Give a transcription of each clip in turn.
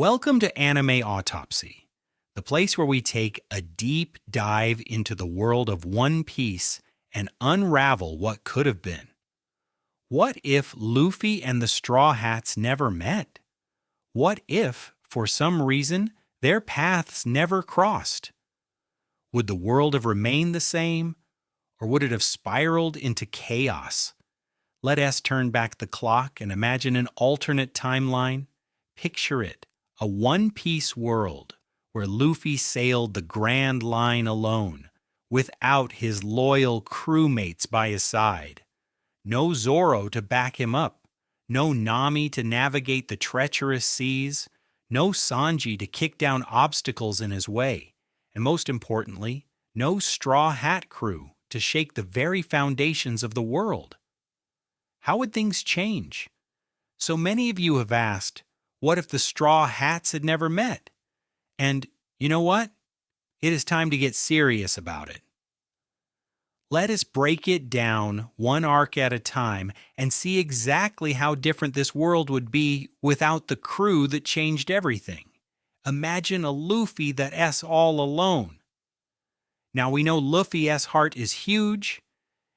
Welcome to AnimeAutopsy, the place where we take a deep dive into the world of One Piece and unravel what could have been. What if Luffy and the Straw Hats never met? What if, for some reason, their paths never crossed? Would the world have remained the same, or would it have spiraled into chaos? Let us turn back the clock and imagine an alternate timeline. Picture it, a one-piece world where Luffy sailed the Grand Line alone, without his loyal crewmates by his side. No Zoro to back him up, no Nami to navigate the treacherous seas, no Sanji to kick down obstacles in his way, and most importantly, no Straw Hat crew to shake the very foundations of the world. How would things change? So many of you have asked, what if the Straw Hats had never met? And you know what? It is time to get serious about it. Let us break it down one arc at a time and see exactly how different this world would be without the crew that changed everything. Imagine a Luffy that's all alone. Now we know Luffy's heart is huge,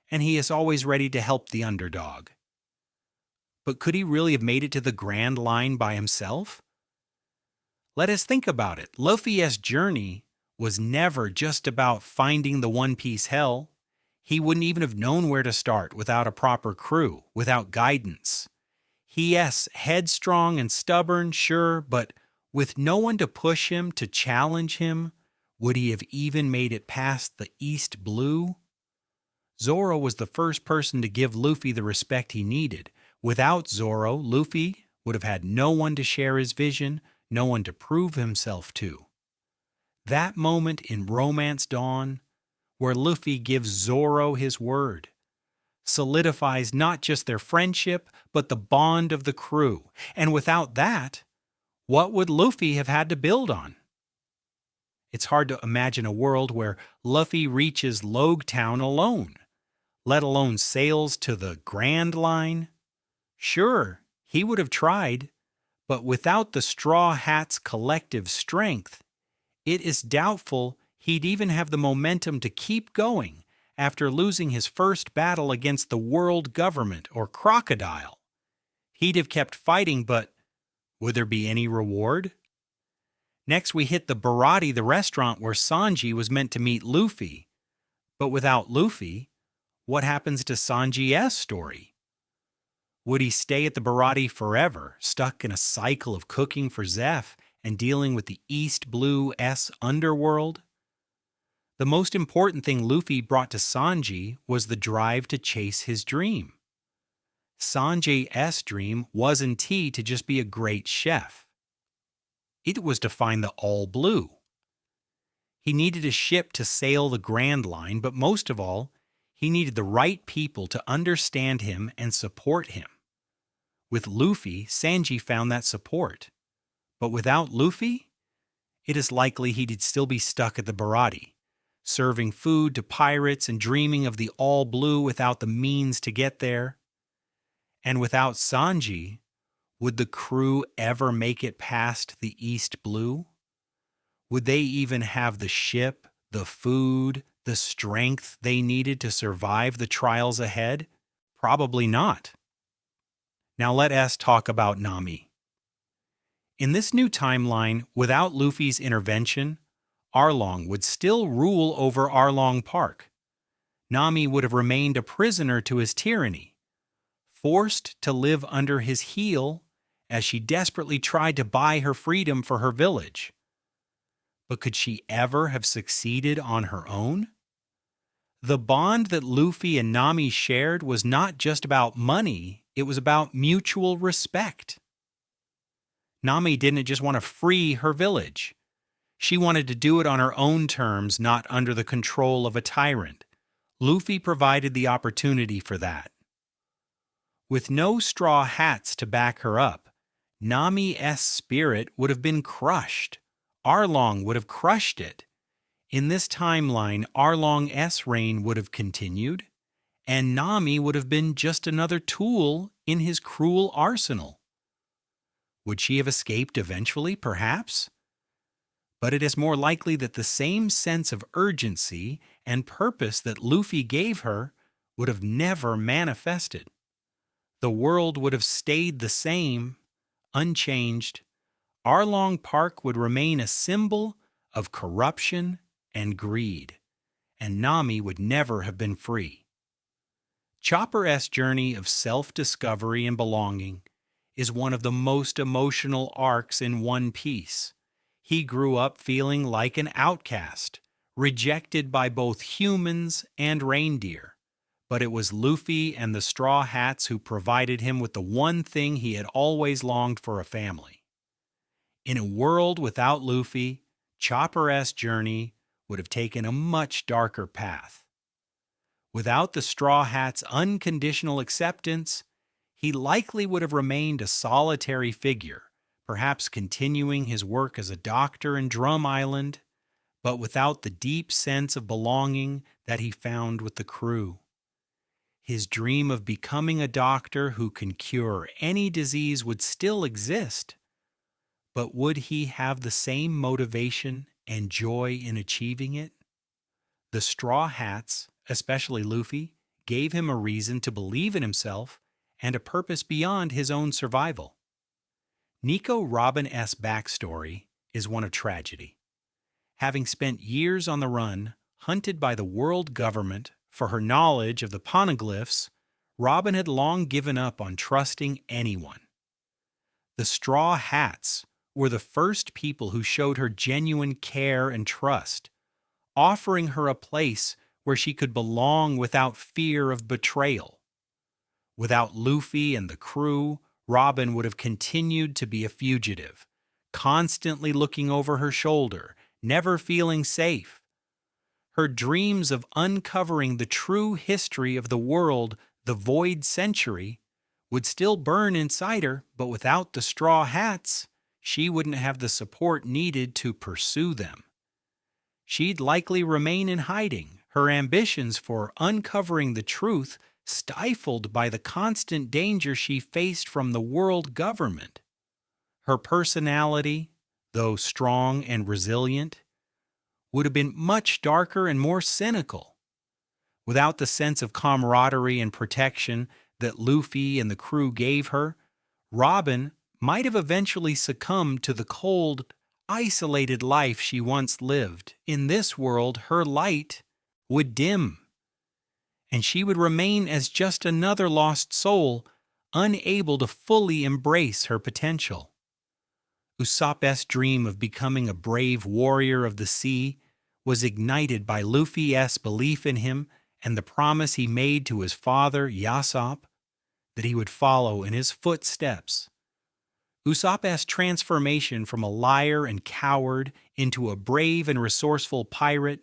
and he is always ready to help the underdog. But could he really have made it to the Grand Line by himself? Let us think about it. Luffy's journey was never just about finding the One Piece hell. He wouldn't even have known where to start without a proper crew, without guidance. He's headstrong and stubborn, sure, but with no one to push him, to challenge him, would he have even made it past the East Blue? Zoro was the first person to give Luffy the respect he needed. Without Zoro, Luffy would have had no one to share his vision, no one to prove himself to. That moment in Romance Dawn, where Luffy gives Zoro his word, solidifies not just their friendship, but the bond of the crew. And without that, what would Luffy have had to build on? It's hard to imagine a world where Luffy reaches Logtown alone, let alone sails to the Grand Line. Sure, he would have tried, but without the Straw Hats' collective strength, it is doubtful he'd even have the momentum to keep going after losing his first battle against the world government or Crocodile. He'd have kept fighting, but would there be any reward? Next, we hit the Barati, the restaurant where Sanji was meant to meet Luffy. But without Luffy, what happens to Sanji's story? Would he stay at the Barati forever, stuck in a cycle of cooking for Zeph and dealing with the East Blue underworld? The most important thing Luffy brought to Sanji was the drive to chase his dream. Sanji's dream wasn't to just be a great chef. It was to find the All Blue. He needed a ship to sail the Grand Line, but most of all, he needed the right people to understand him and support him. With Luffy, Sanji found that support. But without Luffy, it is likely he'd still be stuck at the Barati, serving food to pirates and dreaming of the All Blue without the means to get there. And without Sanji, would the crew ever make it past the East Blue? Would they even have the ship, the food, the strength they needed to survive the trials ahead? Probably not. Now let us talk about Nami. In this new timeline, without Luffy's intervention, Arlong would still rule over Arlong Park. Nami would have remained a prisoner to his tyranny, forced to live under his heel as she desperately tried to buy her freedom for her village. But could she ever have succeeded on her own? The bond that Luffy and Nami shared was not just about money, it was about mutual respect. Nami didn't just want to free her village. She wanted to do it on her own terms, not under the control of a tyrant. Luffy provided the opportunity for that. With no Straw Hats to back her up, Nami's spirit would have been crushed. Arlong would have crushed it. In this timeline, Arlong's reign would have continued, and Nami would have been just another tool in his cruel arsenal. Would she have escaped eventually, perhaps? But it is more likely that the same sense of urgency and purpose that Luffy gave her would have never manifested. The world would have stayed the same, unchanged. Arlong Park would remain a symbol of corruption and greed, and Nami would never have been free. Chopper S' journey of self-discovery and belonging is one of the most emotional arcs in One Piece. He grew up feeling like an outcast, rejected by both humans and reindeer. But it was Luffy and the Straw Hats who provided him with the one thing he had always longed for: a family. In a world without Luffy, Chopper S' journey would have taken a much darker path. Without the Straw Hats' unconditional acceptance, he likely would have remained a solitary figure, perhaps continuing his work as a doctor in Drum Island, but without the deep sense of belonging that he found with the crew. His dream of becoming a doctor who can cure any disease would still exist, but would he have the same motivation and joy in achieving it? The Straw Hats, especially Luffy, gave him a reason to believe in himself and a purpose beyond his own survival. Nico Robin-S' backstory is one of tragedy. Having spent years on the run, hunted by the world government for her knowledge of the poneglyphs, Robin had long given up on trusting anyone. The Straw Hats were the first people who showed her genuine care and trust, offering her a place where she could belong without fear of betrayal. Without Luffy and the crew, Robin would have continued to be a fugitive, constantly looking over her shoulder, never feeling safe. Her dreams of uncovering the true history of the world, the Void Century, would still burn inside her, but without the Straw Hats, she wouldn't have the support needed to pursue them. She'd likely remain in hiding, her ambitions for uncovering the truth stifled by the constant danger she faced from the world government. Her personality, though strong and resilient, would have been much darker and more cynical. Without the sense of camaraderie and protection that Luffy and the crew gave her, Robin might have eventually succumbed to the cold, isolated life she once lived. In this world, her light would dim, and she would remain as just another lost soul, unable to fully embrace her potential. Usopp's dream of becoming a brave warrior of the sea was ignited by Luffy's belief in him and the promise he made to his father, Usopp, that he would follow in his footsteps. Usopp's transformation from a liar and coward into a brave and resourceful pirate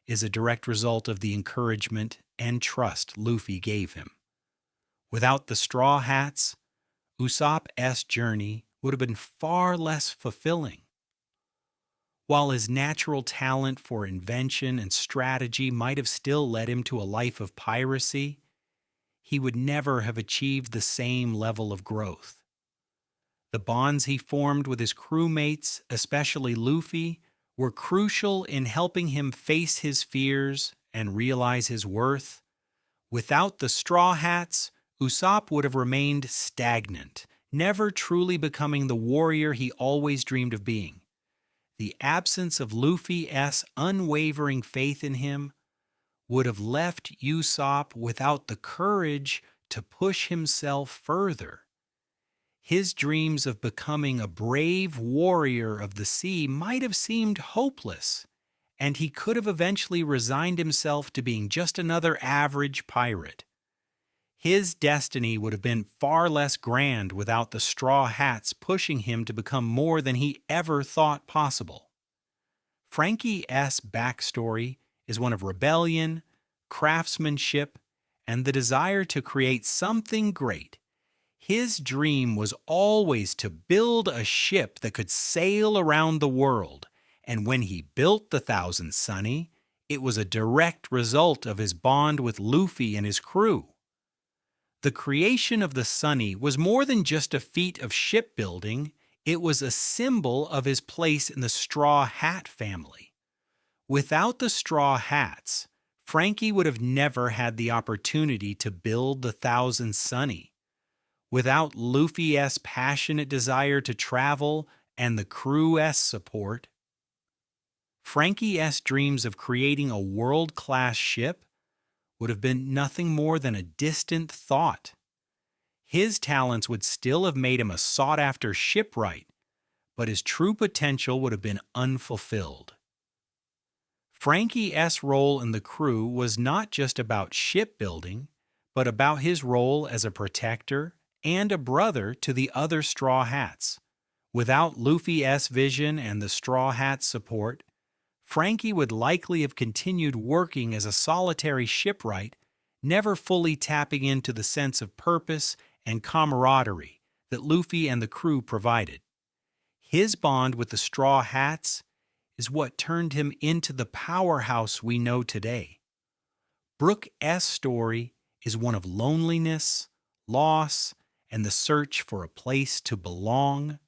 is a direct result of the encouragement and trust Luffy gave him. Without the Straw Hats, Usopp's journey would have been far less fulfilling. While his natural talent for invention and strategy might have still led him to a life of piracy, he would never have achieved the same level of growth. The bonds he formed with his crewmates, especially Luffy, were crucial in helping him face his fears and realize his worth. Without the Straw Hats, Usopp would have remained stagnant, never truly becoming the warrior he always dreamed of being. The absence of Luffy's unwavering faith in him would have left Usopp without the courage to push himself further. His dreams of becoming a brave warrior of the sea might have seemed hopeless, and he could have eventually resigned himself to being just another average pirate. His destiny would have been far less grand without the Straw Hats pushing him to become more than he ever thought possible. Frankie's backstory is one of rebellion, craftsmanship, and the desire to create something great. His dream was always to build a ship that could sail around the world, and when he built the Thousand Sunny, it was a direct result of his bond with Luffy and his crew. The creation of the Sunny was more than just a feat of shipbuilding, It was a symbol of his place in the Straw Hat family. Without the Straw Hats, Frankie would have never had the opportunity to build the Thousand Sunny. Without Luffy's passionate desire to travel and the crew's support, Frankie's dreams of creating a world-class ship would have been nothing more than a distant thought. His talents would still have made him a sought-after shipwright, but his true potential would have been unfulfilled. Frankie's role in the crew was not just about shipbuilding, but about his role as a protector and a brother to the other Straw Hats. Without Luffy's vision and the Straw Hats' support, Frankie would likely have continued working as a solitary shipwright, never fully tapping into the sense of purpose and camaraderie that Luffy and the crew provided. His bond with the Straw Hats is what turned him into the powerhouse we know today. Brook's story is one of loneliness, loss, and the search for a place to belong.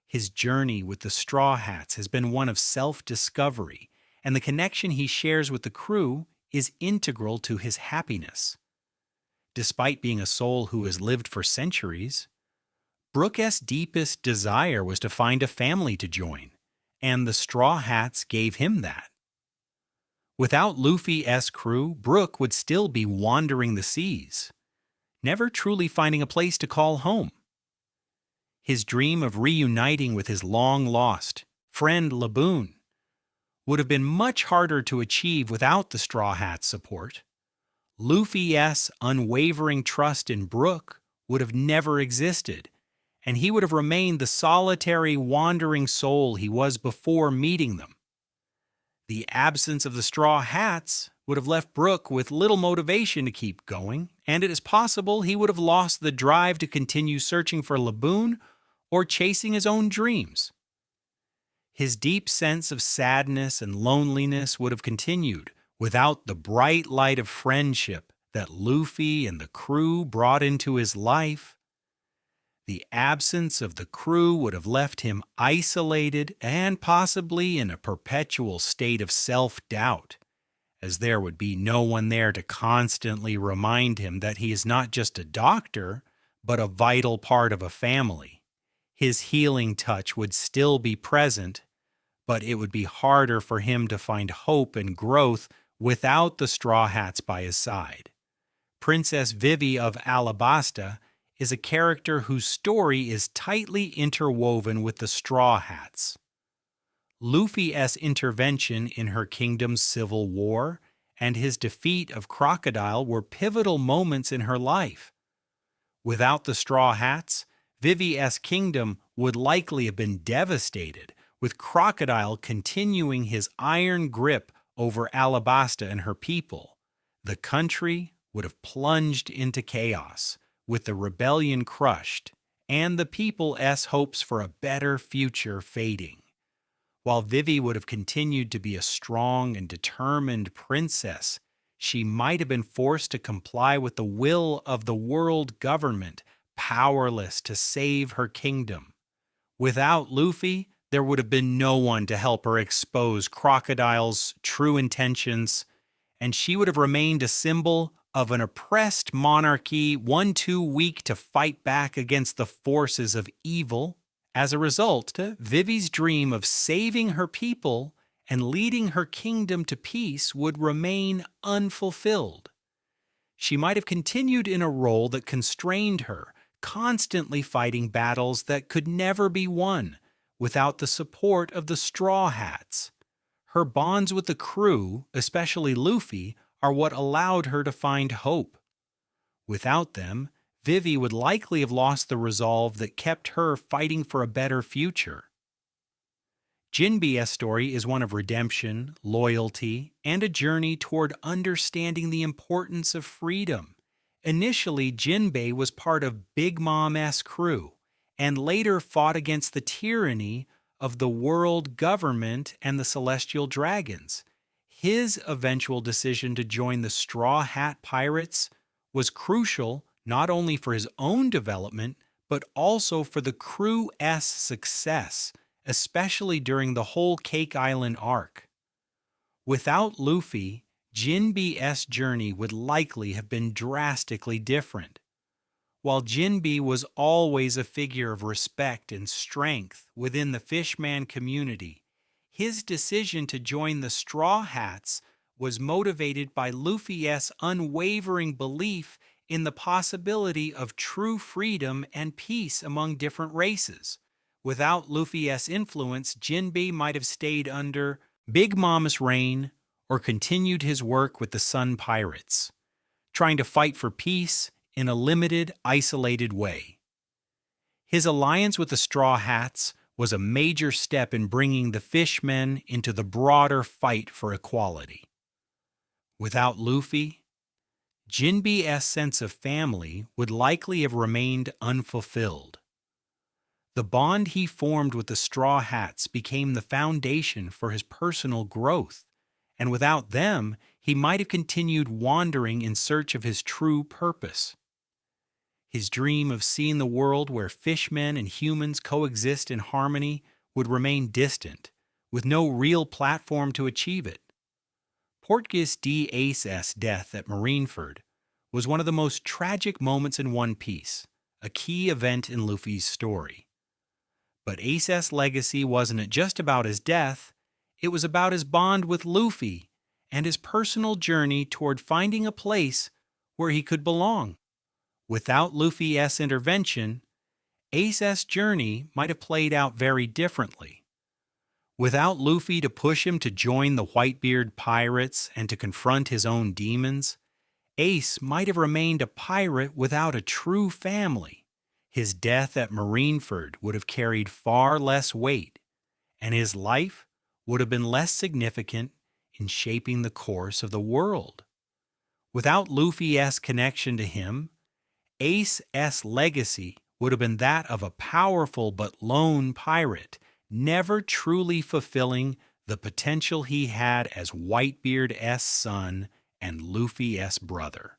His journey with the Straw Hats has been one of self-discovery, and the connection he shares with the crew is integral to his happiness. Despite being a soul who has lived for centuries, Brook's deepest desire was to find a family to join, and the Straw Hats gave him that. Without Luffy's crew, Brook would still be wandering the seas, never truly finding a place to call home. His dream of reuniting with his long-lost friend Laboon would have been much harder to achieve without the Straw Hats' support. Luffy's unwavering trust in Brook would have never existed, and he would have remained the solitary, wandering soul he was before meeting them. The absence of the Straw Hats would have left Brook with little motivation to keep going, and it is possible he would have lost the drive to continue searching for Laboon or chasing his own dreams. His deep sense of sadness and loneliness would have continued without the bright light of friendship that Luffy and the crew brought into his life. The absence of the crew would have left him isolated and possibly in a perpetual state of self-doubt, as there would be no one there to constantly remind him that he is not just a doctor, but a vital part of a family. His healing touch would still be present, but it would be harder for him to find hope and growth without the Straw Hats by his side. Princess Vivi of Alabasta is a character whose story is tightly interwoven with the Straw Hats. Luffy's intervention in her kingdom's civil war and his defeat of Crocodile were pivotal moments in her life. Without the Straw Hats, Vivi's kingdom would likely have been devastated, with Crocodile continuing his iron grip over Alabasta and her people. The country would have plunged into chaos, with the rebellion crushed and the people's hopes for a better future fading. While Vivi would have continued to be a strong and determined princess, she might have been forced to comply with the will of the world government, powerless to save her kingdom. Without Luffy, there would have been no one to help her expose Crocodile's true intentions, and she would have remained a symbol of an oppressed monarchy, one too weak to fight back against the forces of evil. As a result, Vivi's dream of saving her people and leading her kingdom to peace would remain unfulfilled. She might have continued in a role that constrained her, constantly fighting battles that could never be won without the support of the Straw Hats. Her bonds with the crew, especially Luffy, are what allowed her to find hope. Without them, Vivi would likely have lost the resolve that kept her fighting for a better future. Jinbe's story is one of redemption, loyalty, and a journey toward understanding the importance of freedom. Initially, Jinbei was part of Big Mom's crew, and later fought against the tyranny of the world government and the celestial dragons. His eventual decision to join the Straw Hat Pirates was crucial not only for his own development, but also for the crew's success, especially during the whole Cake Island arc. Without Luffy, Jinbe's journey would likely have been drastically different. While Jinbe was always a figure of respect and strength within the Fishman community, his decision to join the Straw Hats was motivated by Luffy's unwavering belief in the possibility of true freedom and peace among different races. Without Luffy's influence, Jinbe might have stayed under Big Mama's reign or continued his work with the Sun Pirates, trying to fight for peace in a limited, isolated way. His alliance with the Straw Hats was a major step in bringing the Fishmen into the broader fight for equality. Without Luffy, Jinbe's sense of family would likely have remained unfulfilled. The bond he formed with the Straw Hats became the foundation for his personal growth, and without them, he might have continued wandering in search of his true purpose. His dream of seeing the world where fishmen and humans coexist in harmony would remain distant, with no real platform to achieve it. Portgas D. Ace's death at Marineford was one of the most tragic moments in One Piece, a key event in Luffy's story. But Ace's legacy wasn't just about his death, it was about his bond with Luffy and his personal journey toward finding a place where he could belong. Without Luffy's intervention, Ace's journey might have played out very differently. Without Luffy to push him to join the Whitebeard pirates and to confront his own demons, Ace might have remained a pirate without a true family. His death at Marineford would have carried far less weight, and his life would have been less significant in shaping the course of the world. Without Luffy's connection to him, Ace's legacy would have been that of a powerful but lone pirate, never truly fulfilling the potential he had as Whitebeard's son and Luffy's brother.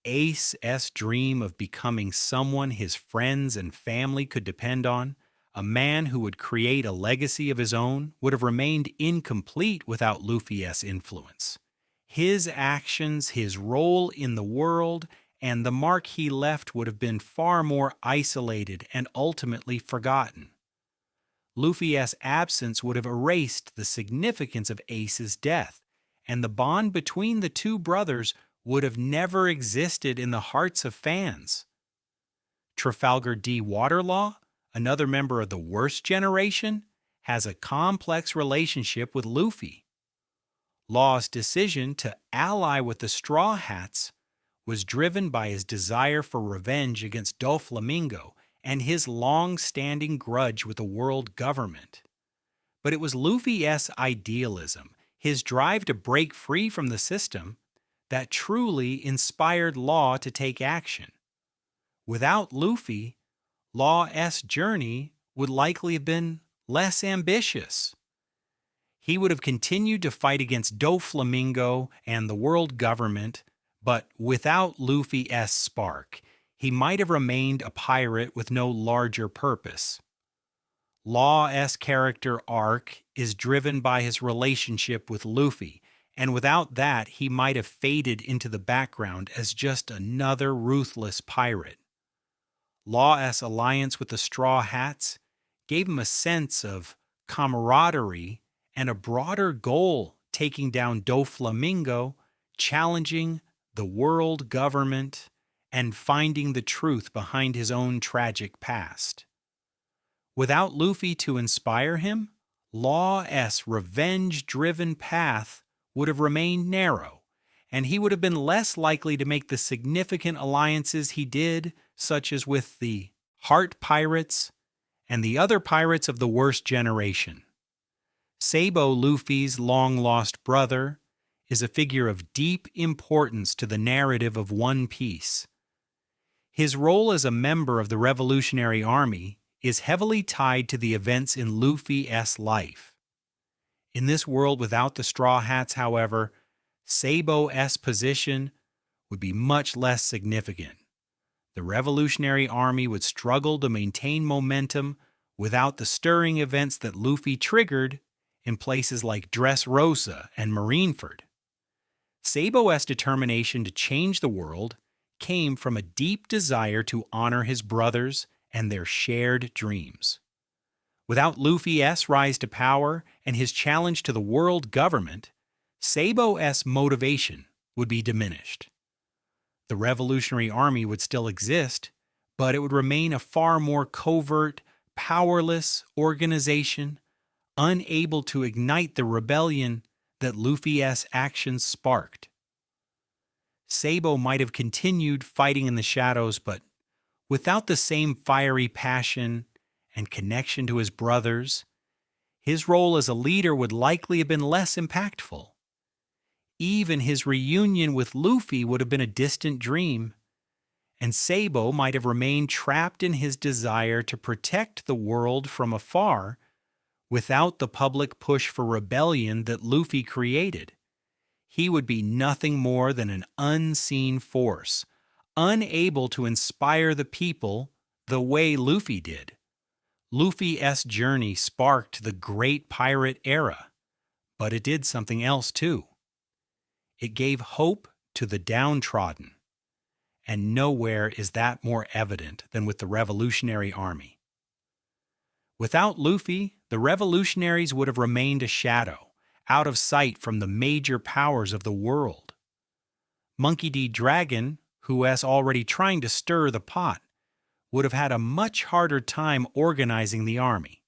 Ace's dream of becoming someone his friends and family could depend on, a man who would create a legacy of his own, would have remained incomplete without Luffy's influence. His actions, his role in the world, and the mark he left would have been far more isolated and ultimately forgotten. Luffy's absence would have erased the significance of Ace's death, and the bond between the two brothers would have never existed in the hearts of fans. Trafalgar D. Waterlaw, another member of the Worst Generation, has a complex relationship with Luffy. Law's decision to ally with the Straw Hats was driven by his desire for revenge against Doflamingo and his long-standing grudge with the world government. But it was Luffy's idealism, his drive to break free from the system, that truly inspired Law to take action. Without Luffy, Law's journey would likely have been less ambitious. He would have continued to fight against Doflamingo and the world government, but without Luffy's spark, he might have remained a pirate with no larger purpose. Law's character arc is driven by his relationship with Luffy, and without that, he might have faded into the background as just another ruthless pirate. Law's alliance with the Straw Hats gave him a sense of camaraderie and a broader goal, taking down Doflamingo, challenging the world government, and finding the truth behind his own tragic past. Without Luffy to inspire him, Law's revenge-driven path would have remained narrow, and he would have been less likely to make the significant alliances he did, such as with the Heart Pirates and the other pirates of the Worst Generation. Sabo, Luffy's long-lost brother, is a figure of deep importance to the narrative of One Piece. His role as a member of the Revolutionary Army is heavily tied to the events in Luffy's life. In this world without the Straw Hats, however, Sabo's position would be much less significant. The Revolutionary Army would struggle to maintain momentum without the stirring events that Luffy triggered in places like Dressrosa and Marineford. Sabo's determination to change the world came from a deep desire to honor his brothers and their shared dreams. Without Luffy's rise to power and his challenge to the world government, Sabo's motivation would be diminished. The Revolutionary Army would still exist, but it would remain a far more covert, powerless organization, unable to ignite the rebellion that Luffy's actions sparked. Sabo might have continued fighting in the shadows, but without the same fiery passion and connection to his brothers, his role as a leader would likely have been less impactful. Even his reunion with Luffy would have been a distant dream, and Sabo might have remained trapped in his desire to protect the world from afar without the public push for rebellion that Luffy created. He would be nothing more than an unseen force, unable to inspire the people the way Luffy did. Luffy's journey sparked the Great Pirate Era, but it did something else too. It gave hope to the downtrodden, and nowhere is that more evident than with the Revolutionary Army. Without Luffy, the revolutionaries would have remained a shadow, out of sight from the major powers of the world. Monkey D. Dragon, who was already trying to stir the pot, would have had a much harder time organizing the army.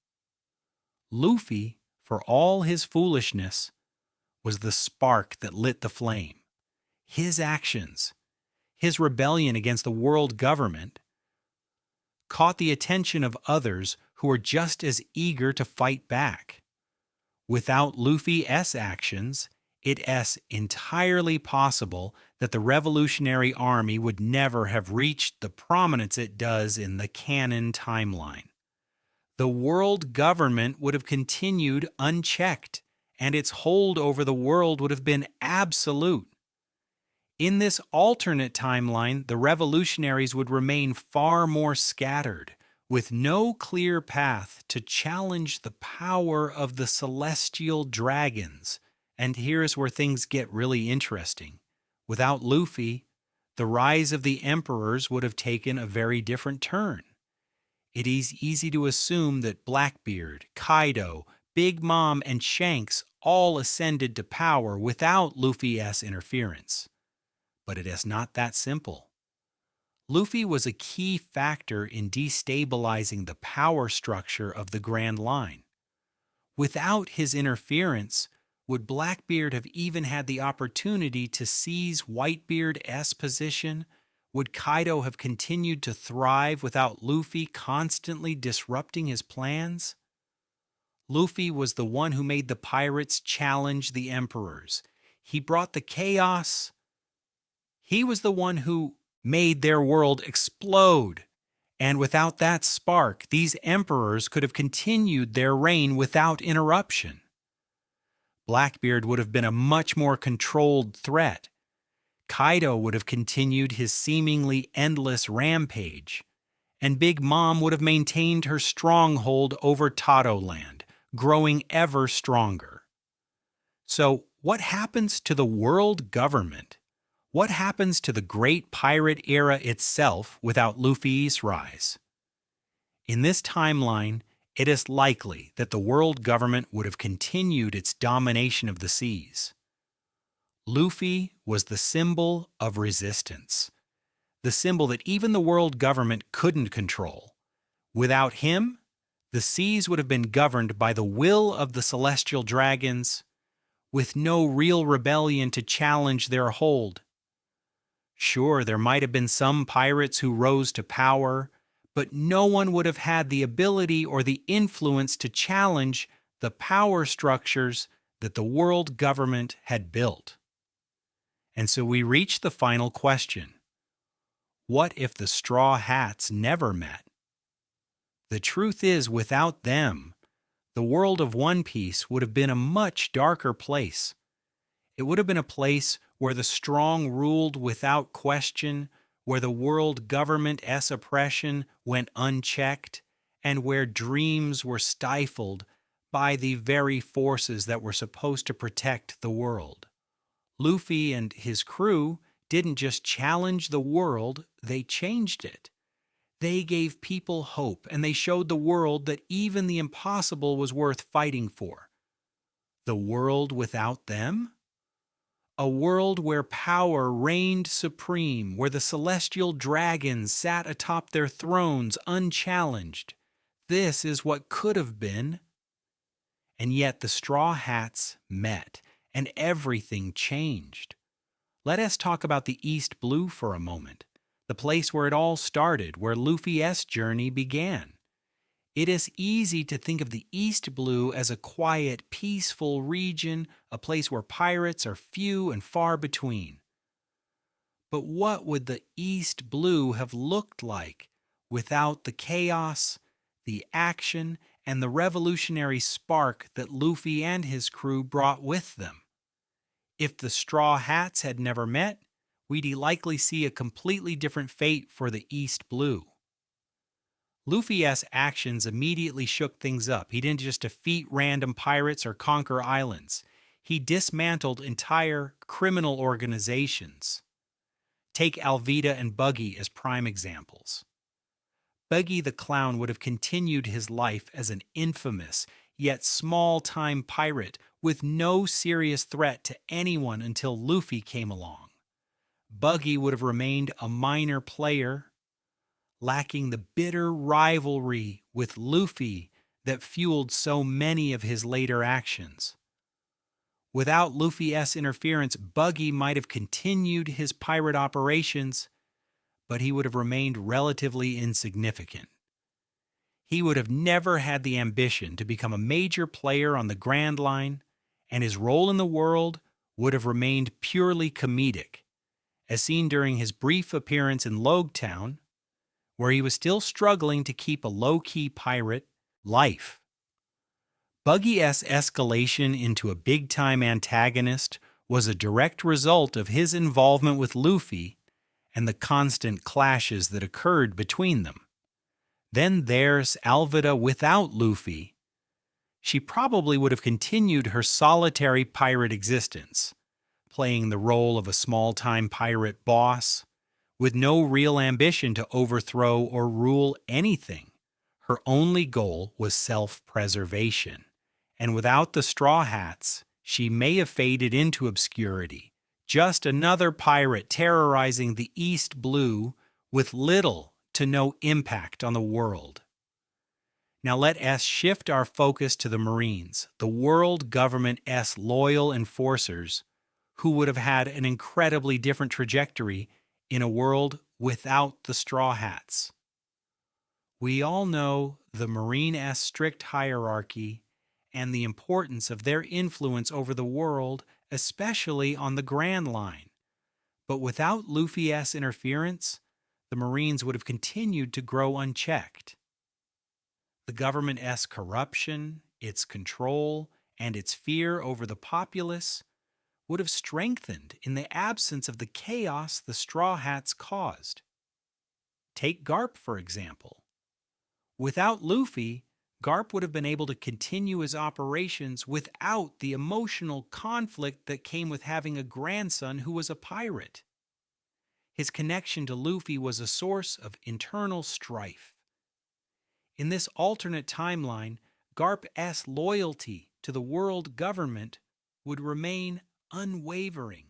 Luffy, for all his foolishness, was the spark that lit the flame. His actions, his rebellion against the world government, caught the attention of others who were just as eager to fight back. Without Luffy's actions, it's entirely possible that the Revolutionary Army would never have reached the prominence it does in the canon timeline. The world government would have continued unchecked, and its hold over the world would have been absolute. In this alternate timeline, the revolutionaries would remain far more scattered, with no clear path to challenge the power of the celestial dragons. And here's where things get really interesting. Without Luffy, the rise of the emperors would have taken a very different turn. It is easy to assume that Blackbeard, Kaido, Big Mom, and Shanks all ascended to power without Luffy's interference. But it is not that simple. Luffy was a key factor in destabilizing the power structure of the Grand Line. Without his interference, would Blackbeard have even had the opportunity to seize Whitebeard's position? Would Kaido have continued to thrive without Luffy constantly disrupting his plans? Luffy was the one who made the pirates challenge the emperors. He brought the chaos. He was the one who made their world explode. And without that spark, these emperors could have continued their reign without interruption. Blackbeard would have been a much more controlled threat. Kaido would have continued his seemingly endless rampage. And Big Mom would have maintained her stronghold over Tato Land, growing ever stronger. So, what happens to the world government? What happens to the Great Pirate Era itself without Luffy's rise? In this timeline, it is likely that the world government would have continued its domination of the seas. Luffy was the symbol of resistance, the symbol that even the world government couldn't control. Without him, the seas would have been governed by the will of the celestial dragons, with no real rebellion to challenge their hold. Sure, there might have been some pirates who rose to power, but no one would have had the ability or the influence to challenge the power structures that the world government had built. And so we reach the final question. What if the Straw Hats never met? The truth is, without them, the world of One Piece would have been a much darker place. It would have been a place where the strong ruled without question, where the world government's oppression went unchecked, and where dreams were stifled by the very forces that were supposed to protect the world. Luffy and his crew didn't just challenge the world, they changed it. They gave people hope, and they showed the world that even the impossible was worth fighting for. The world without them? A world where power reigned supreme, where the celestial dragons sat atop their thrones unchallenged. This is what could have been. And yet the Straw Hats met, and everything changed. Let us talk about the East Blue for a moment, the place where it all started, where Luffy's journey began. It is easy to think of the East Blue as a quiet, peaceful region, a place where pirates are few and far between. But what would the East Blue have looked like without the chaos, the action, and the revolutionary spark that Luffy and his crew brought with them? If the Straw Hats had never met, we'd likely see a completely different fate for the East Blue. Luffy's actions immediately shook things up. He didn't just defeat random pirates or conquer islands. He dismantled entire criminal organizations. Take Alvida and Buggy as prime examples. Buggy the Clown would have continued his life as an infamous, yet small-time pirate with no serious threat to anyone until Luffy came along. Buggy would have remained a minor player, lacking the bitter rivalry with Luffy that fueled so many of his later actions. Without Luffy's interference, Buggy might have continued his pirate operations, but he would have remained relatively insignificant. He would have never had the ambition to become a major player on the Grand Line, and his role in the world would have remained purely comedic, as seen during his brief appearance in Logtown, where he was still struggling to keep a low-key pirate life. Buggy's escalation into a big-time antagonist was a direct result of his involvement with Luffy and the constant clashes that occurred between them. Then there's Alvida without Luffy. She probably would have continued her solitary pirate existence, playing the role of a small-time pirate boss, with no real ambition to overthrow or rule anything. Her only goal was self-preservation, and without the Straw Hats, she may have faded into obscurity, just another pirate terrorizing the East Blue with little to no impact on the world. Now let us shift our focus to the Marines, the world government's loyal enforcers, who would have had an incredibly different trajectory in a world without the Straw Hats. We all know the Marine's strict hierarchy and the importance of their influence over the world, especially on the Grand Line. But without Luffy's interference, the Marines would have continued to grow unchecked. The government's corruption, its control, and its fear over the populace would have strengthened in the absence of the chaos the Straw Hats caused. Take Garp, for example. Without Luffy, Garp would have been able to continue his operations without the emotional conflict that came with having a grandson who was a pirate. His connection to Luffy was a source of internal strife. In this alternate timeline, Garp's loyalty to the world government would remain unwavering.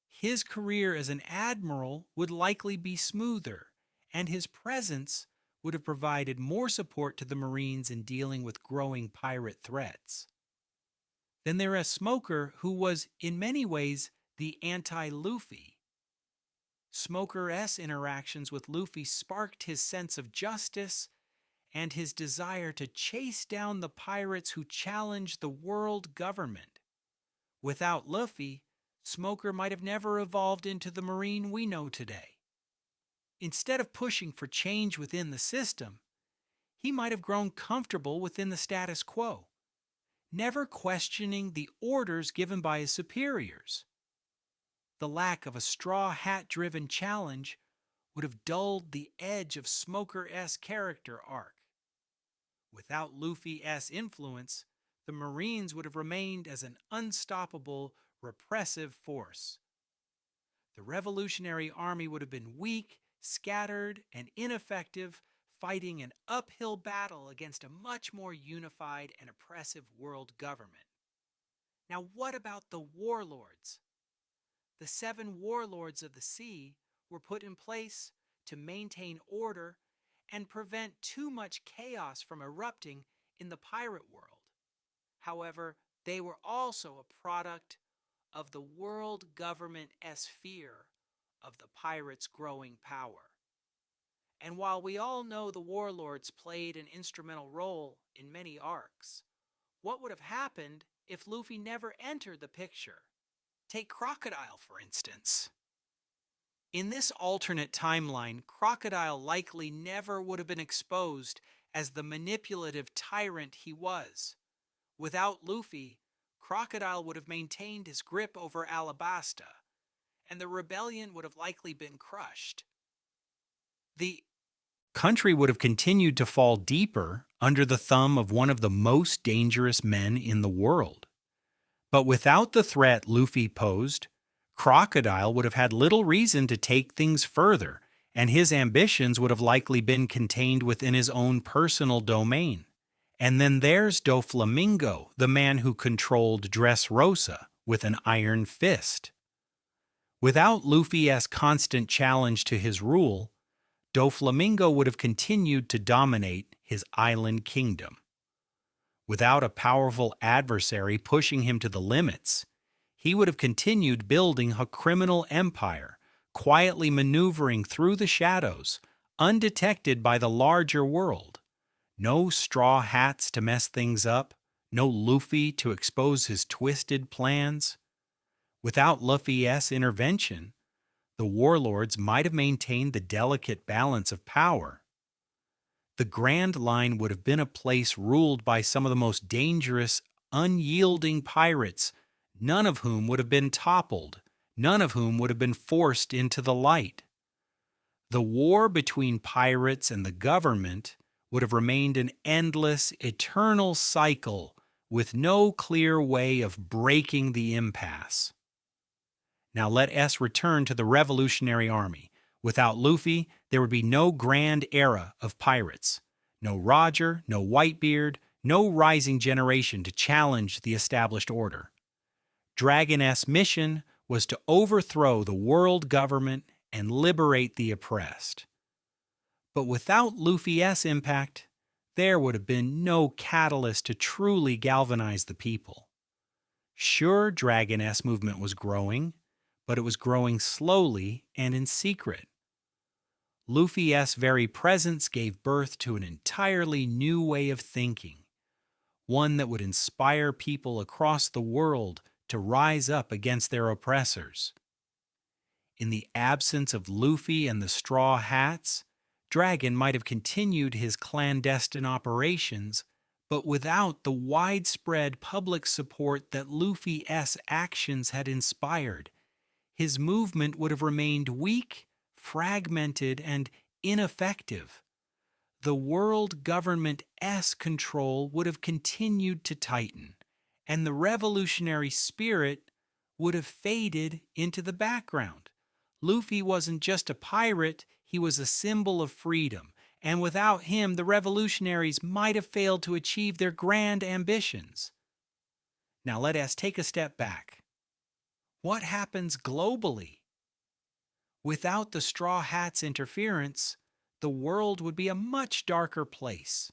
His career as an admiral would likely be smoother, and his presence would have provided more support to the Marines in dealing with growing pirate threats. Then there is Smoker, who was in many ways the anti-Luffy. Smoker's interactions with Luffy sparked his sense of justice and his desire to chase down the pirates who challenged the world government. Without Luffy, Smoker might have never evolved into the Marine we know today. Instead of pushing for change within the system, he might have grown comfortable within the status quo, never questioning the orders given by his superiors. The lack of a Straw Hat-driven challenge would have dulled the edge of Smoker-S character arc. Without Luffy-S influence, the Marines would have remained as an unstoppable, repressive force. The Revolutionary Army would have been weak, scattered, and ineffective, fighting an uphill battle against a much more unified and oppressive world government. Now, what about the warlords? The 7 warlords of the sea were put in place to maintain order and prevent too much chaos from erupting in the pirate world. However, they were also a product of the world government-esque fear of the pirates' growing power. And while we all know the warlords played an instrumental role in many arcs, what would have happened if Luffy never entered the picture? Take Crocodile, for instance. In this alternate timeline, Crocodile likely never would have been exposed as the manipulative tyrant he was. Without Luffy, Crocodile would have maintained his grip over Alabasta, and the rebellion would have likely been crushed. The country would have continued to fall deeper under the thumb of one of the most dangerous men in the world. But without the threat Luffy posed, Crocodile would have had little reason to take things further, and his ambitions would have likely been contained within his own personal domain. And then there's Doflamingo, the man who controlled Dressrosa with an iron fist. Without Luffy's constant challenge to his rule, Doflamingo would have continued to dominate his island kingdom. Without a powerful adversary pushing him to the limits, he would have continued building a criminal empire, quietly maneuvering through the shadows, undetected by the larger world. No straw hats to mess things up, no Luffy to expose his twisted plans. Without Luffy's intervention, the warlords might have maintained the delicate balance of power. The Grand Line would have been a place ruled by some of the most dangerous, unyielding pirates, none of whom would have been toppled, none of whom would have been forced into the light. The war between pirates and the government would have remained an endless, eternal cycle with no clear way of breaking the impasse. Now let us return to the Revolutionary Army. Without Luffy, there would be no grand era of pirates. No Roger, no Whitebeard, no rising generation to challenge the established order. Dragon-S mission was to overthrow the world government and liberate the oppressed. But without Luffy's impact, there would have been no catalyst to truly galvanize the people. Sure, Dragon-S movement was growing, but it was growing slowly and in secret. Luffy's very presence gave birth to an entirely new way of thinking, one that would inspire people across the world to rise up against their oppressors. In the absence of Luffy and the Straw Hats, Dragon might have continued his clandestine operations, but without the widespread public support that Luffy's actions had inspired, his movement would have remained weak, fragmented, and ineffective. The world government-esque control would have continued to tighten, and the revolutionary spirit would have faded into the background. Luffy wasn't just a pirate, he was a symbol of freedom, and without him the revolutionaries might have failed to achieve their grand ambitions. Now let us take a step back. What happens globally? Without the Straw Hats' interference, the world would be a much darker place.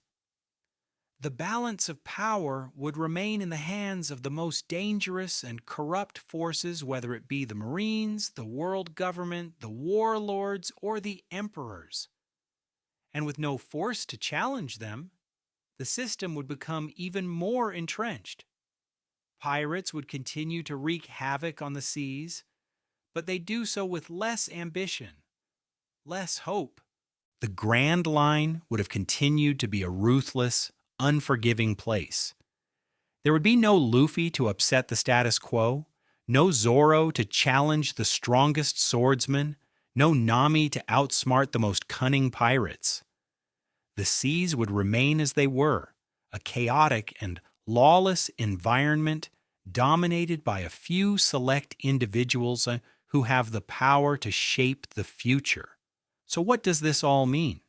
The balance of power would remain in the hands of the most dangerous and corrupt forces, whether it be the Marines, the world government, the warlords, or the emperors. And with no force to challenge them, the system would become even more entrenched. Pirates would continue to wreak havoc on the seas, but they do so with less ambition, less hope. The Grand Line would have continued to be a ruthless, unforgiving place. There would be no Luffy to upset the status quo, no Zoro to challenge the strongest swordsman, no Nami to outsmart the most cunning pirates. The seas would remain as they were, a chaotic and lawless environment dominated by a few select individuals who have the power to shape the future. So what does this all mean?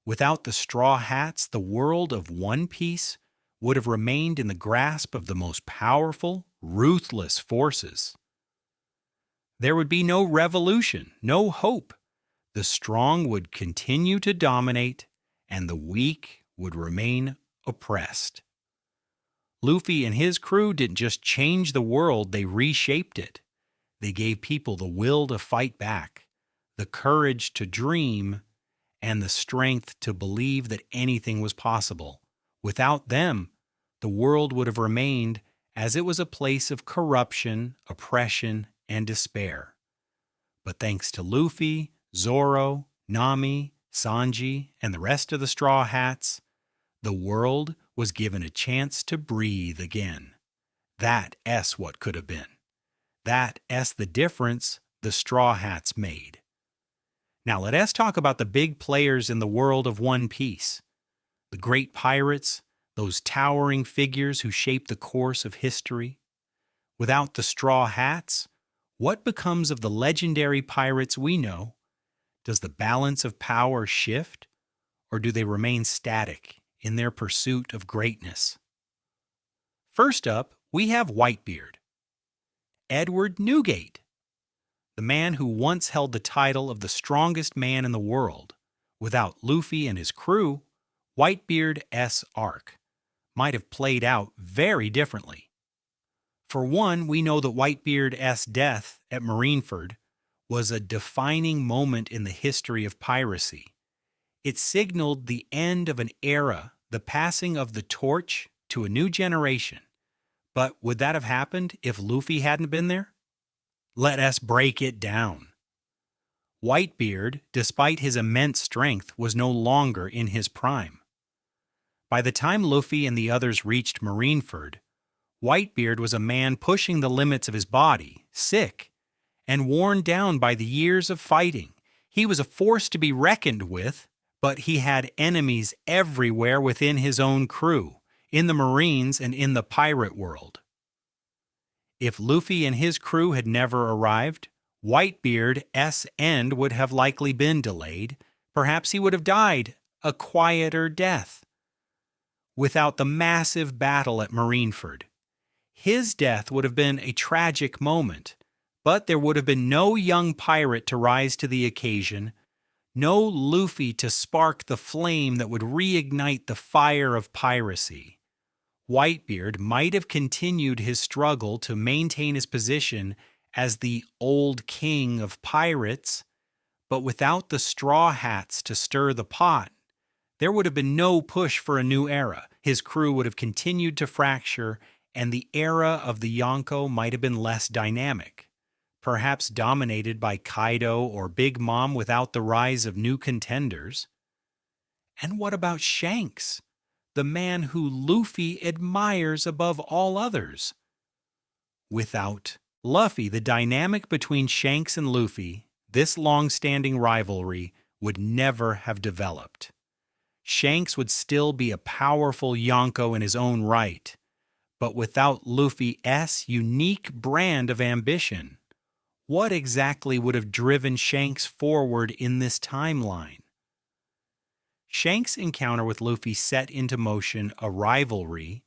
Without the Straw Hats, the world of One Piece would have remained in the grasp of the most powerful, ruthless forces. There would be no revolution, no hope. The strong would continue to dominate, and the weak would remain oppressed. Luffy and his crew didn't just change the world, they reshaped it. They gave people the will to fight back, the courage to dream, and the strength to believe that anything was possible. Without them, the world would have remained as it was a place of corruption, oppression, and despair. But thanks to Luffy, Zoro, Nami, Sanji, and the rest of the Straw Hats, the world was given a chance to breathe again. That's what could have been. That's the difference the Straw Hats made. Now let us talk about the big players in the world of One Piece. The great pirates, those towering figures who shape the course of history. Without the Straw Hats, what becomes of the legendary pirates we know? Does the balance of power shift, or do they remain static in their pursuit of greatness? First up, we have Whitebeard. Edward Newgate, the man who once held the title of the strongest man in the world. Without Luffy and his crew, Whitebeard's arc might have played out very differently. For one, we know that Whitebeard's death at Marineford was a defining moment in the history of piracy. It signaled the end of an era, the passing of the torch to a new generation. But would that have happened if Luffy hadn't been there? Let us break it down. Whitebeard, despite his immense strength, was no longer in his prime. By the time Luffy and the others reached Marineford, Whitebeard was a man pushing the limits of his body, sick, and worn down by the years of fighting. He was a force to be reckoned with, but he had enemies everywhere within his own crew, in the Marines and in the pirate world. If Luffy and his crew had never arrived, Whitebeard's end would have likely been delayed. Perhaps he would have died a quieter death. Without the massive battle at Marineford, his death would have been a tragic moment, but there would have been no young pirate to rise to the occasion, no Luffy to spark the flame that would reignite the fire of piracy. Whitebeard might have continued his struggle to maintain his position as the old king of pirates, but without the Straw Hats to stir the pot, there would have been no push for a new era. His crew would have continued to fracture, and the era of the Yonko might have been less dynamic, perhaps dominated by Kaido or Big Mom without the rise of new contenders. And what about Shanks, the man who Luffy admires above all others? Without Luffy, the dynamic between Shanks and Luffy, this long-standing rivalry, would never have developed. Shanks would still be a powerful Yonko in his own right, but without Luffy's unique brand of ambition, what exactly would have driven Shanks forward in this timeline? Shanks' encounter with Luffy set into motion a rivalry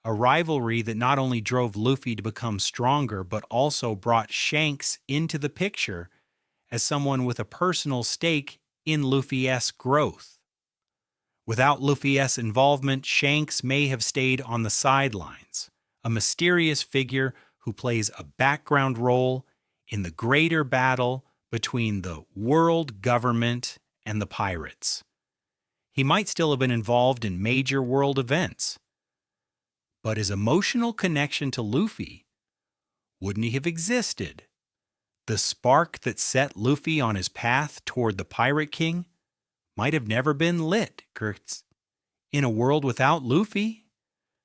that not only drove Luffy to become stronger, but also brought Shanks into the picture as someone with a personal stake in Luffy's growth. Without Luffy's involvement, Shanks may have stayed on the sidelines, a mysterious figure who plays a background role in the greater battle between the world government and the pirates. He might still have been involved in major world events, but his emotional connection to Luffy, wouldn't he have existed? The spark that set Luffy on his path toward the Pirate King might have never been lit. In a world without Luffy,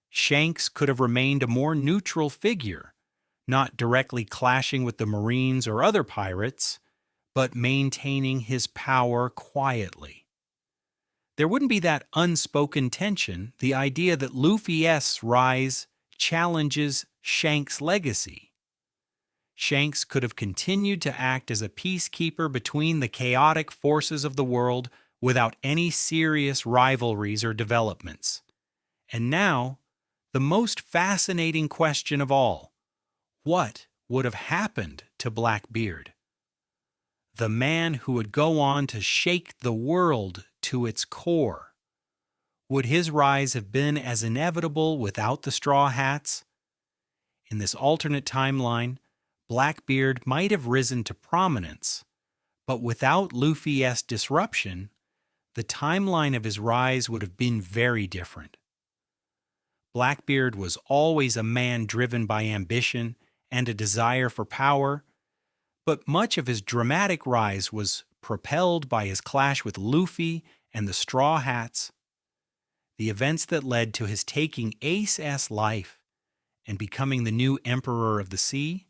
Shanks could have remained a more neutral figure, not directly clashing with the Marines or other pirates, but maintaining his power quietly. There wouldn't be that unspoken tension, the idea that Luffy's rise challenges Shanks' legacy. Shanks could have continued to act as a peacekeeper between the chaotic forces of the world without any serious rivalries or developments. And now, the most fascinating question of all: what would have happened to Blackbeard? The man who would go on to shake the world to its core. Would his rise have been as inevitable without the Straw Hats? In this alternate timeline, Blackbeard might have risen to prominence, but without Luffy's disruption, the timeline of his rise would have been very different. Blackbeard was always a man driven by ambition and a desire for power, but much of his dramatic rise was propelled by his clash with Luffy and the Straw Hats. The events that led to his taking Ace's life and becoming the new Emperor of the Sea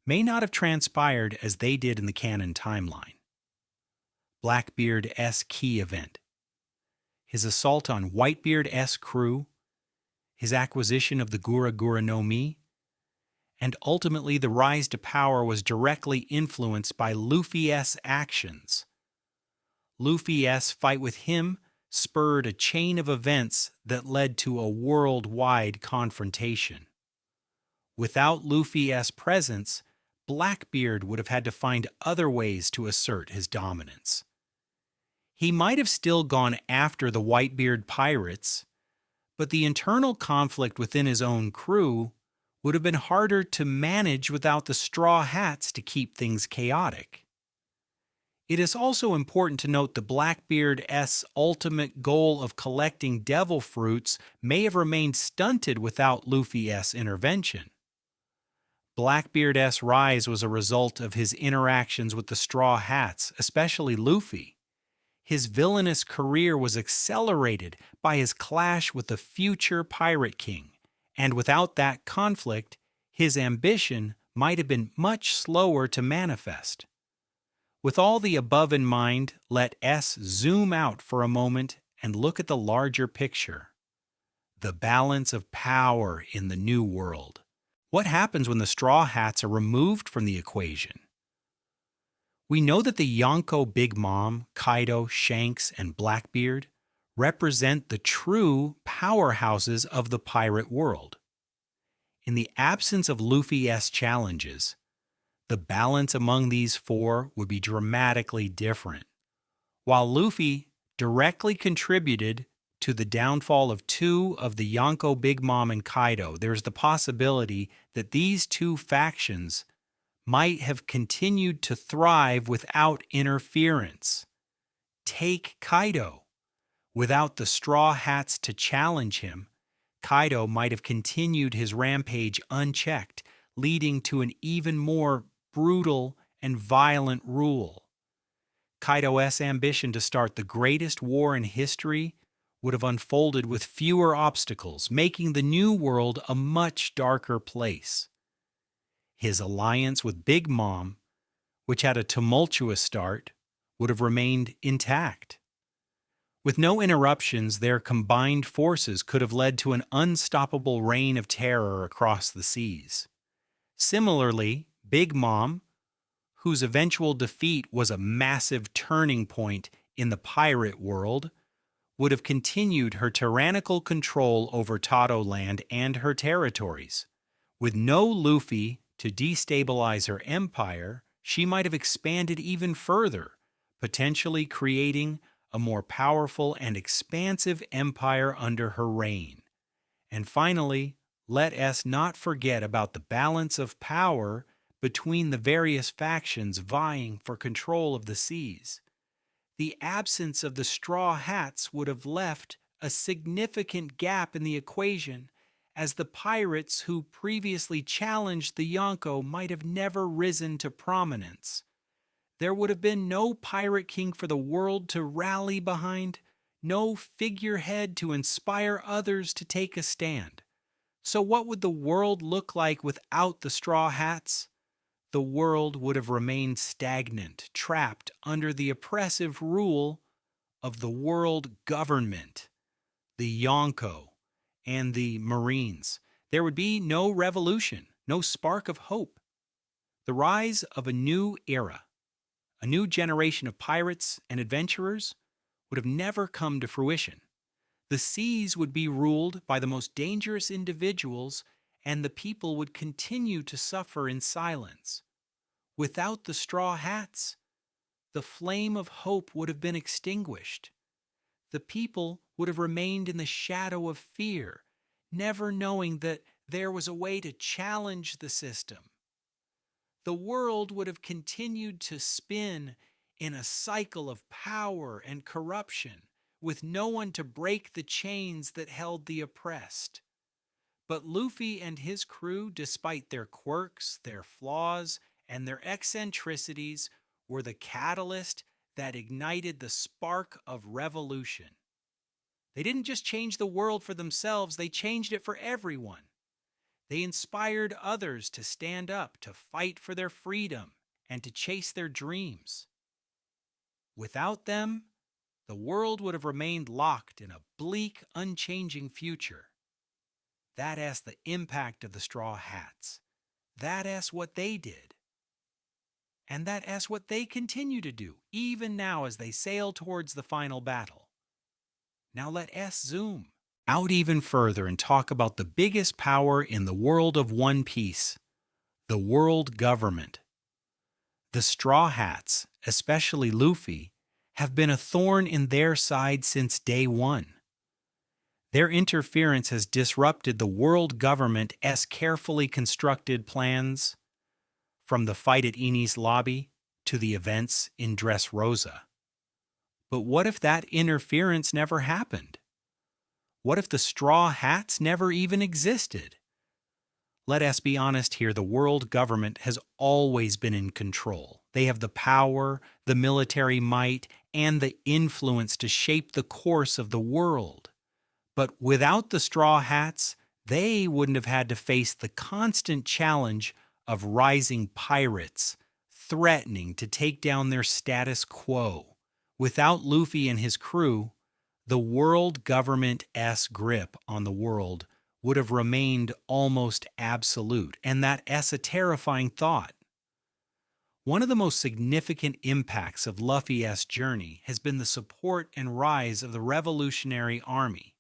may not have transpired as they did in the canon timeline. Blackbeard's key event: his assault on Whitebeard's crew, his acquisition of the Gura Gura no Mi, and ultimately the rise to power was directly influenced by Luffy's actions. Luffy's fight with him spurred a chain of events that led to a worldwide confrontation. Without Luffy's presence, Blackbeard would have had to find other ways to assert his dominance. He might have still gone after the Whitebeard pirates, but the internal conflict within his own crew would have been harder to manage without the Straw Hats to keep things chaotic. It is also important to note that Blackbeard's ultimate goal of collecting devil fruits may have remained stunted without Luffy's intervention. Blackbeard's rise was a result of his interactions with the Straw Hats, especially Luffy. His villainous career was accelerated by his clash with the future Pirate King, and without that conflict, his ambition might have been much slower to manifest. With all the above in mind, let us zoom out for a moment and look at the larger picture. The balance of power in the new world. What happens when the Straw Hats are removed from the equation? We know that the Yonko Big Mom, Kaido, Shanks, and Blackbeard represent the true powerhouses of the pirate world. In the absence of Luffy's challenges, the balance among these four would be dramatically different. While Luffy directly contributed to the downfall of two of the Yonko Big Mom and Kaido, there's the possibility that these two factions might have continued to thrive without interference. Take Kaido. Without the Straw Hats to challenge him, Kaido might have continued his rampage unchecked, leading to an even more brutal and violent rule. Kaido's ambition to start the greatest war in history would have unfolded with fewer obstacles, making the new world a much darker place. His alliance with Big Mom, which had a tumultuous start, would have remained intact. With no interruptions, their combined forces could have led to an unstoppable reign of terror across the seas. Similarly, Big Mom, whose eventual defeat was a massive turning point in the pirate world, would have continued her tyrannical control over Tado Land and her territories. With no Luffy to destabilize her empire, she might have expanded even further, potentially creating a more powerful and expansive empire under her reign. And finally, let us not forget about the balance of power between the various factions vying for control of the seas. The absence of the Straw Hats would have left a significant gap in the equation, as the pirates who previously challenged the Yonko might have never risen to prominence. There would have been no Pirate King for the world to rally behind, no figurehead to inspire others to take a stand. So what would the world look like without the Straw Hats? the world would have remained stagnant, trapped under the oppressive rule of the world government, the Yonko, and the Marines. There would be no revolution, no spark of hope. The rise of a new era, a new generation of pirates and adventurers, would have never come to fruition. The seas would be ruled by the most dangerous individuals, and the people would continue to suffer in silence. Without the straw hats, the flame of hope would have been extinguished. The people would have remained in the shadow of fear, never knowing that there was a way to challenge the system. The world would have continued to spin in a cycle of power and corruption, with no one to break the chains that held the oppressed. But Luffy and his crew, despite their quirks, their flaws, and their eccentricities, were the catalyst that ignited the spark of revolution. They didn't just change the world for themselves, they changed it for everyone. They inspired others to stand up, to fight for their freedom, and to chase their dreams. Without them, the world would have remained locked in a bleak, unchanging future. That's the impact of the Straw Hats. That's what they did. And that's what they continue to do, even now as they sail towards the final battle. Now let us zoom out even further and talk about the biggest power in the world of One Piece, the world government. The Straw Hats, especially Luffy, have been a thorn in their side since day one. Their interference has disrupted the world government's carefully constructed plans, from the fight at Enies Lobby to the events in Dressrosa. But what if that interference never happened? What if the Straw Hats never even existed? Let us be honest here, the world government has always been in control. They have the power, the military might, and the influence to shape the course of the world. But without the Straw Hats, they wouldn't have had to face the constant challenge of rising pirates, threatening to take down their status quo. Without Luffy and his crew, the world government's grip on the world would have remained almost absolute, and that's a terrifying thought. One of the most significant impacts of Luffy's journey has been the support and rise of the Revolutionary Army.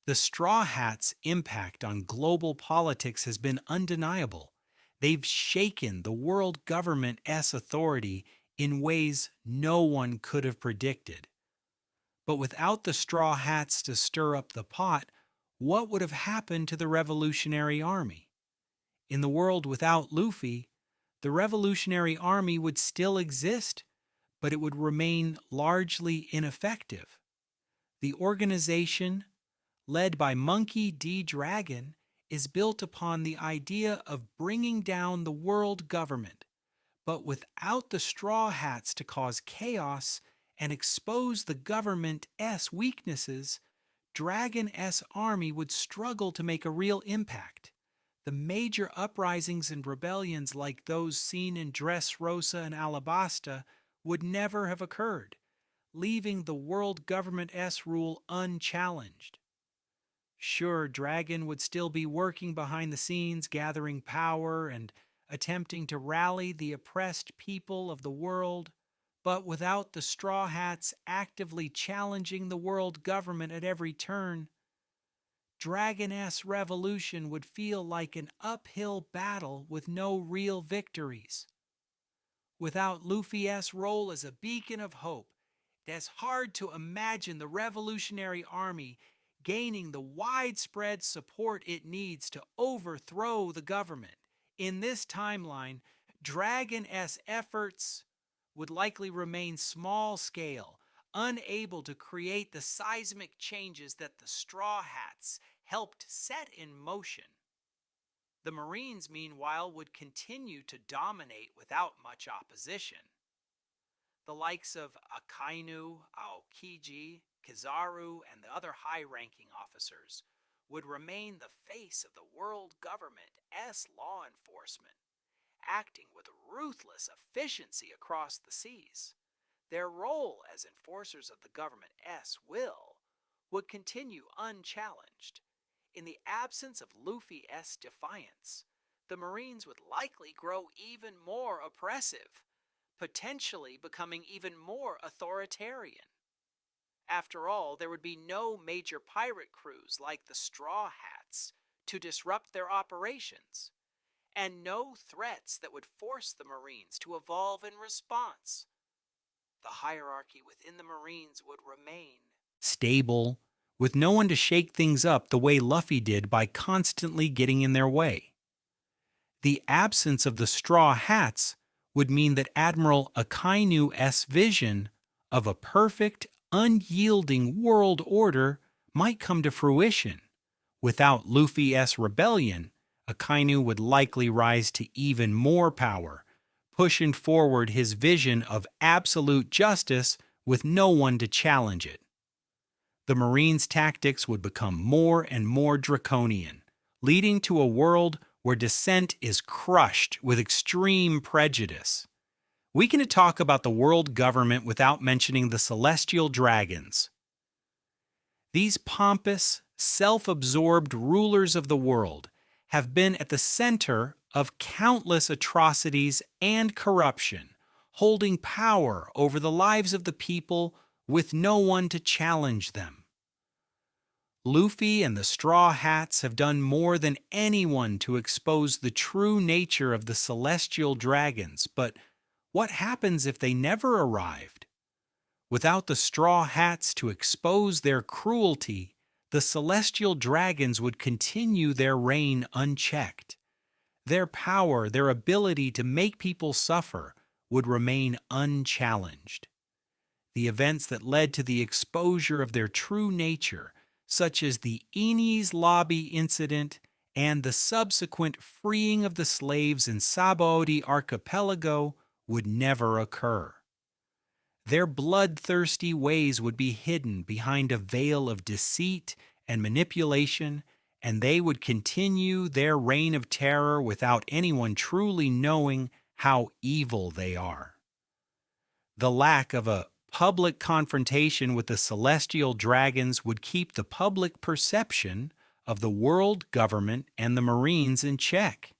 The Straw Hats' impact on global politics has been undeniable. They've shaken the world government's authority in ways no one could have predicted. But without the Straw Hats to stir up the pot, what would have happened to the Revolutionary Army? In the world without Luffy, the Revolutionary Army would still exist, but it would remain largely ineffective. The organization, led by Monkey D. Dragon, is built upon the idea of bringing down the world government, but without the Straw Hats to cause chaos and expose the government's weaknesses, Dragon's army would struggle to make a real impact. The major uprisings and rebellions like those seen in Dressrosa and Alabasta would never have occurred, leaving the world government's rule unchallenged. Sure, Dragon would still be working behind the scenes, gathering power and attempting to rally the oppressed people of the world, but without the Straw Hats actively challenging the world government at every turn, Dragon's revolution would feel like an uphill battle with no real victories. Without Luffy's role as a beacon of hope, it's hard to imagine the Revolutionary Army gaining the widespread support it needs to overthrow the government. In this timeline, Dragon's efforts would likely remain small scale, unable to create the seismic changes that the Straw Hats helped set in motion. The Marines, meanwhile, would continue to dominate without much opposition. The likes of Akainu, Aokiji, Kizaru, and the other high-ranking officers would remain the face of the world government's law enforcement. acting with ruthless efficiency across the seas. Their role as enforcers of the government will would continue unchallenged. In the absence of Luffy's defiance, the Marines would likely grow even more oppressive, potentially becoming even more authoritarian. After all, there would be no major pirate crews like the Straw Hats to disrupt their operations, and no threats that would force the Marines to evolve in response. The hierarchy within the Marines would remain stable, with no one to shake things up the way Luffy did by constantly getting in their way. The absence of the Straw Hats would mean that Admiral Akainu's vision of a perfect, unyielding world order might come to fruition. Without Luffy's rebellion, Akainu would likely rise to even more power, pushing forward his vision of absolute justice with no one to challenge it. The Marines' tactics would become more and more draconian, leading to a world where dissent is crushed with extreme prejudice. We can talk about the world government without mentioning the celestial dragons. These pompous, self-absorbed rulers of the world have been at the center of countless atrocities and corruption, holding power over the lives of the people with no one to challenge them. Luffy and the Straw Hats have done more than anyone to expose the true nature of the celestial dragons, but what happens if they never arrived? Without the Straw Hats to expose their cruelty, the celestial dragons would continue their reign unchecked. Their power, their ability to make people suffer, would remain unchallenged. The events that led to the exposure of their true nature, such as the Enies Lobby incident and the subsequent freeing of the slaves in Sabo archipelago, would never occur. Their bloodthirsty ways would be hidden behind a veil of deceit and manipulation, and they would continue their reign of terror without anyone truly knowing how evil they are. The lack of a public confrontation with the celestial dragons would keep the public perception of the world government and the Marines in check.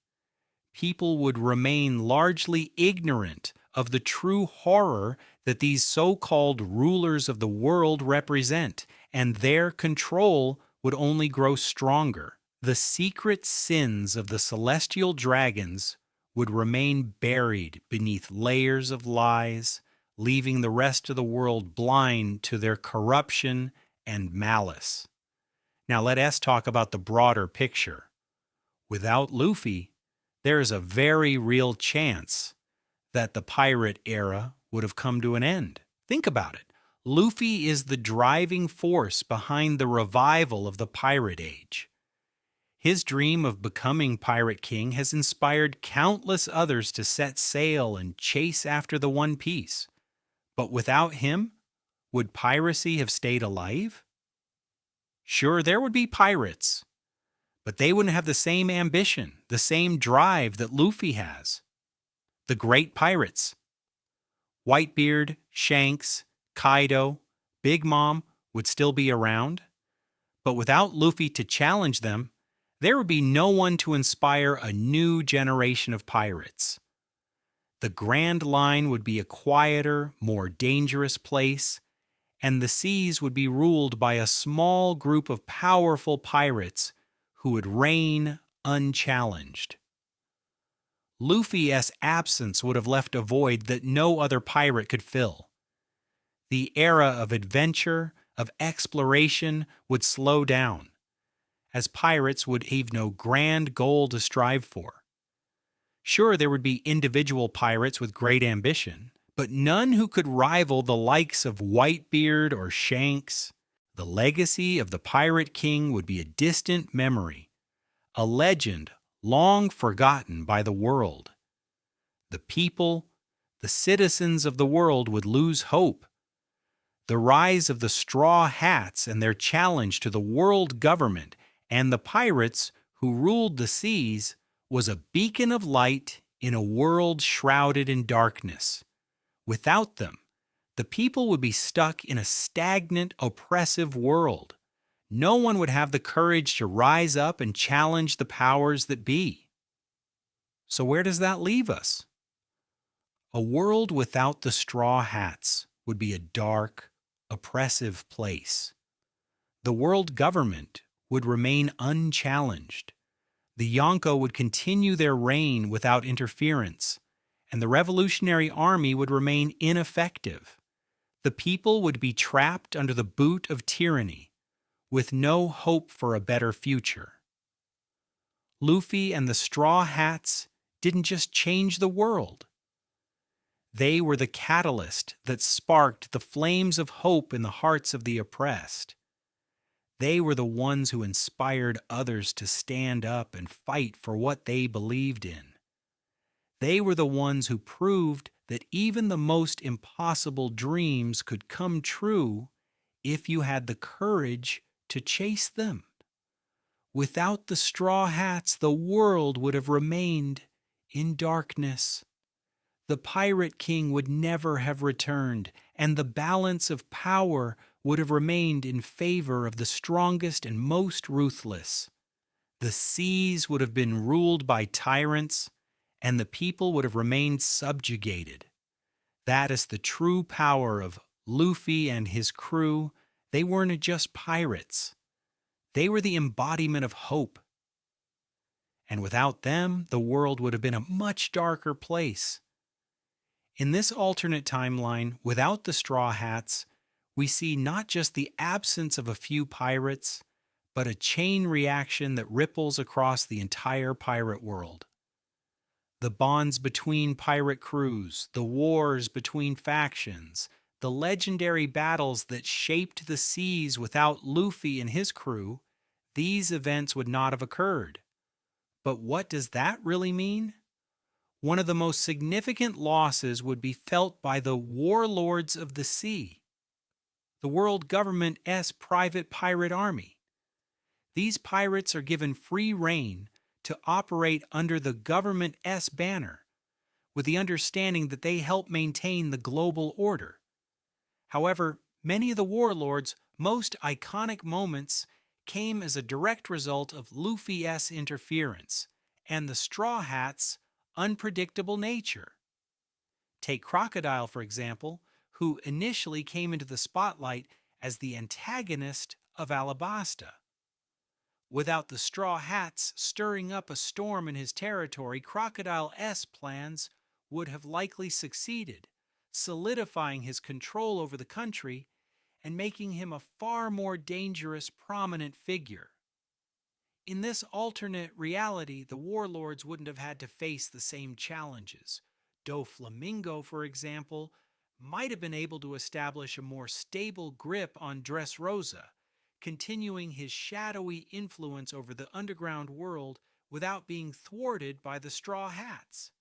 People would remain largely ignorant of the true horror that these so-called rulers of the world represent, and their control would only grow stronger. The secret sins of the celestial dragons would remain buried beneath layers of lies, leaving the rest of the world blind to their corruption and malice. Now let us talk about the broader picture. Without Luffy, there is a very real chance that the pirate era would have come to an end. Think about it. Luffy is the driving force behind the revival of the pirate age. His dream of becoming Pirate King has inspired countless others to set sail and chase after the One Piece. But without him, would piracy have stayed alive? Sure, there would be pirates, but they wouldn't have the same ambition, the same drive that Luffy has. The great pirates, Whitebeard, Shanks, Kaido, Big Mom would still be around, but without Luffy to challenge them, there would be no one to inspire a new generation of pirates. The Grand Line would be a quieter, more dangerous place, and the seas would be ruled by a small group of powerful pirates who would reign unchallenged. Luffy's absence would have left a void that no other pirate could fill. The era of adventure, of exploration, would slow down, as pirates would have no grand goal to strive for. Sure, there would be individual pirates with great ambition, but none who could rival the likes of Whitebeard or Shanks. The legacy of the Pirate King would be a distant memory, a legend long forgotten by the world. The people, the citizens of the world would lose hope. The rise of the Straw Hats and their challenge to the world government and the pirates who ruled the seas was a beacon of light in a world shrouded in darkness. Without them, the people would be stuck in a stagnant, oppressive world. No one would have the courage to rise up and challenge the powers that be. So where does that leave us? A world without the Straw Hats would be a dark, oppressive place. The world government would remain unchallenged. The Yonko would continue their reign without interference, and the Revolutionary Army would remain ineffective. The people would be trapped under the boot of tyranny, with no hope for a better future. Luffy and the Straw Hats didn't just change the world. They were the catalyst that sparked the flames of hope in the hearts of the oppressed. They were the ones who inspired others to stand up and fight for what they believed in. They were the ones who proved that even the most impossible dreams could come true if you had the courage to chase them. Without the Straw Hats, the world would have remained in darkness. The Pirate King would never have returned, and the balance of power would have remained in favor of the strongest and most ruthless. The seas would have been ruled by tyrants, and the people would have remained subjugated. That is the true power of Luffy and his crew. They weren't just pirates. They were the embodiment of hope. And without them, the world would have been a much darker place. In this alternate timeline, without the Straw Hats, we see not just the absence of a few pirates, but a chain reaction that ripples across the entire pirate world. The bonds between pirate crews, the wars between factions, the legendary battles that shaped the seas without Luffy and his crew, these events would not have occurred. But what does that really mean? One of the most significant losses would be felt by the warlords of the sea, the world government's private pirate army. These pirates are given free rein to operate under the government's banner, with the understanding that they help maintain the global order. However, many of the warlords' most iconic moments came as a direct result of Luffy's interference and the Straw Hats' unpredictable nature. Take Crocodile, for example, who initially came into the spotlight as the antagonist of Alabasta. Without the Straw Hats stirring up a storm in his territory, Crocodile's plans would have likely succeeded, solidifying his control over the country and making him a far more dangerous, prominent figure. In this alternate reality, the warlords wouldn't have had to face the same challenges. Doflamingo, for example, might have been able to establish a more stable grip on Dressrosa, continuing his shadowy influence over the underground world without being thwarted by the Straw Hats.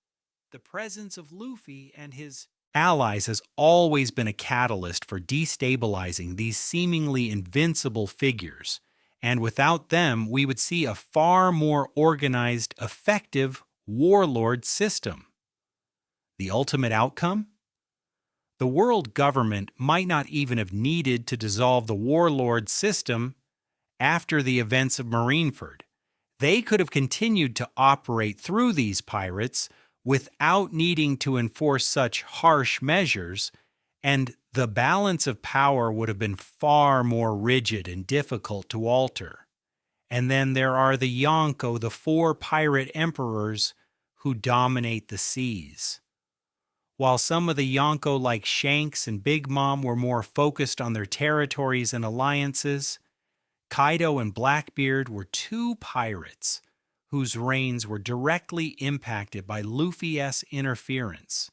The presence of Luffy and his allies has always been a catalyst for destabilizing these seemingly invincible figures, and without them, we would see a far more organized, effective warlord system. The ultimate outcome? The world government might not even have needed to dissolve the warlord system after the events of Marineford. They could have continued to operate through these pirates without needing to enforce such harsh measures, and the balance of power would have been far more rigid and difficult to alter. And then there are the Yonko, the 4 pirate emperors who dominate the seas. While some of the Yonko, like Shanks and Big Mom, were more focused on their territories and alliances, Kaido and Blackbeard were 2 pirates whose reigns were directly impacted by Luffy's interference.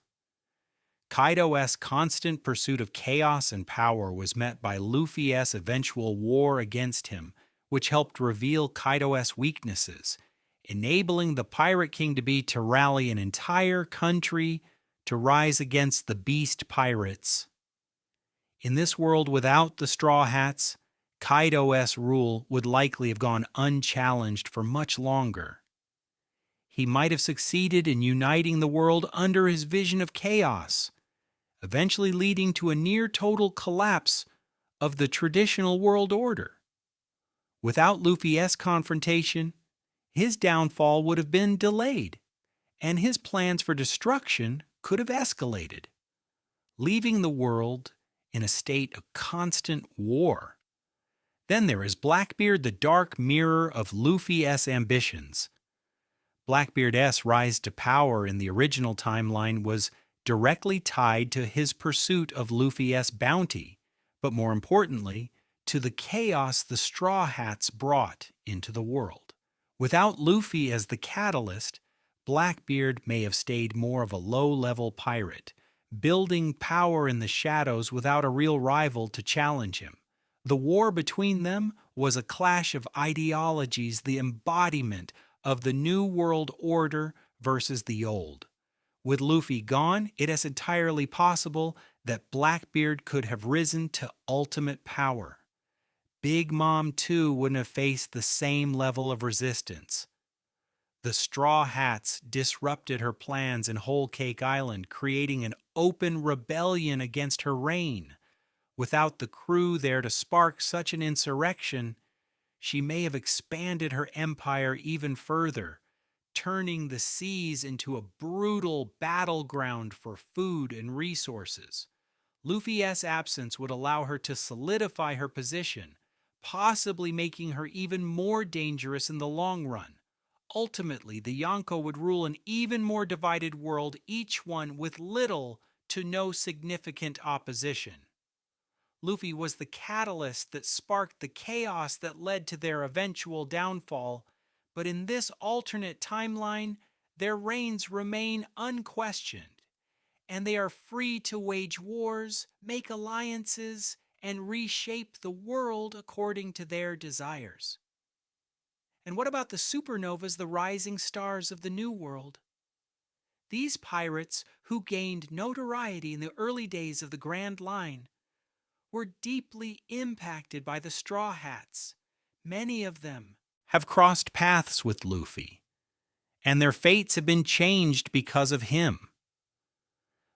Kaido's constant pursuit of chaos and power was met by Luffy's eventual war against him, which helped reveal Kaido's weaknesses, enabling the Pirate King to rally an entire country to rise against the beast pirates. In this world without the Straw Hats, Kaido's rule would likely have gone unchallenged for much longer. he might have succeeded in uniting the world under his vision of chaos, eventually leading to a near-total collapse of the traditional world order. Without Luffy's confrontation, his downfall would have been delayed, and his plans for destruction could have escalated, leaving the world in a state of constant war. Then there is Blackbeard, the dark mirror of Luffy's ambitions. Blackbeard's rise to power in the original timeline was directly tied to his pursuit of Luffy's bounty, but more importantly, to the chaos the Straw Hats brought into the world. Without Luffy as the catalyst, Blackbeard may have stayed more of a low-level pirate, building power in the shadows without a real rival to challenge him. The war between them was a clash of ideologies, the embodiment of the new world order versus the old. With Luffy gone, it is entirely possible that Blackbeard could have risen to ultimate power. Big Mom, too, wouldn't have faced the same level of resistance. The Straw Hats disrupted her plans in Whole Cake Island, creating an open rebellion against her reign. Without the crew there to spark such an insurrection, she may have expanded her empire even further, turning the seas into a brutal battleground for food and resources. Luffy's absence would allow her to solidify her position, possibly making her even more dangerous in the long run. Ultimately, the Yonko would rule an even more divided world, each one with little to no significant opposition. Luffy was the catalyst that sparked the chaos that led to their eventual downfall, but in this alternate timeline, their reigns remain unquestioned, and they are free to wage wars, make alliances, and reshape the world according to their desires. And what about the supernovas, the rising stars of the New World? These pirates, who gained notoriety in the early days of the Grand Line, were deeply impacted by the Straw Hats. Many of them have crossed paths with Luffy, and their fates have been changed because of him.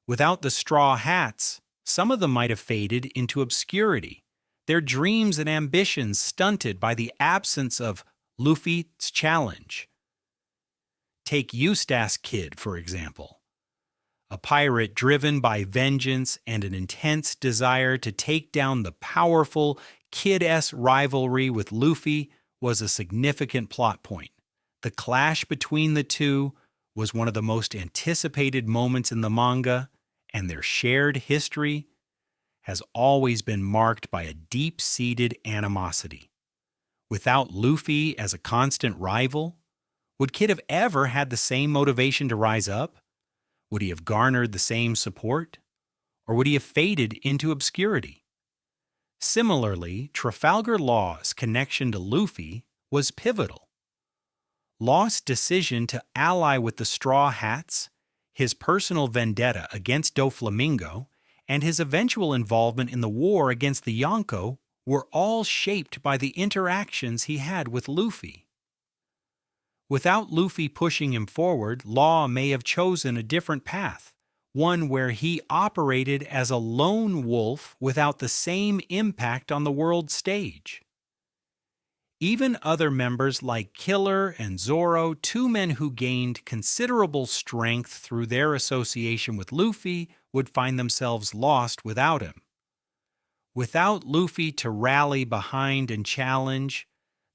Without the Straw Hats, some of them might have faded into obscurity, their dreams and ambitions stunted by the absence of Luffy's challenge. Take Eustace Kid, for example. A pirate driven by vengeance and an intense desire to take down the powerful Kid-esque rivalry with Luffy was a significant plot point. The clash between the two was one of the most anticipated moments in the manga, and their shared history has always been marked by a deep-seated animosity. Without Luffy as a constant rival, would Kid have ever had the same motivation to rise up? Would he have garnered the same support? Or would he have faded into obscurity? Similarly, Trafalgar Law's connection to Luffy was pivotal. Law's decision to ally with the Straw Hats, his personal vendetta against Doflamingo, and his eventual involvement in the war against the Yonko were all shaped by the interactions he had with Luffy. Without Luffy pushing him forward, Law may have chosen a different path, one where he operated as a lone wolf without the same impact on the world stage. Even other members like Killer and Zoro, two men who gained considerable strength through their association with Luffy, would find themselves lost without him. Without Luffy to rally behind and challenge,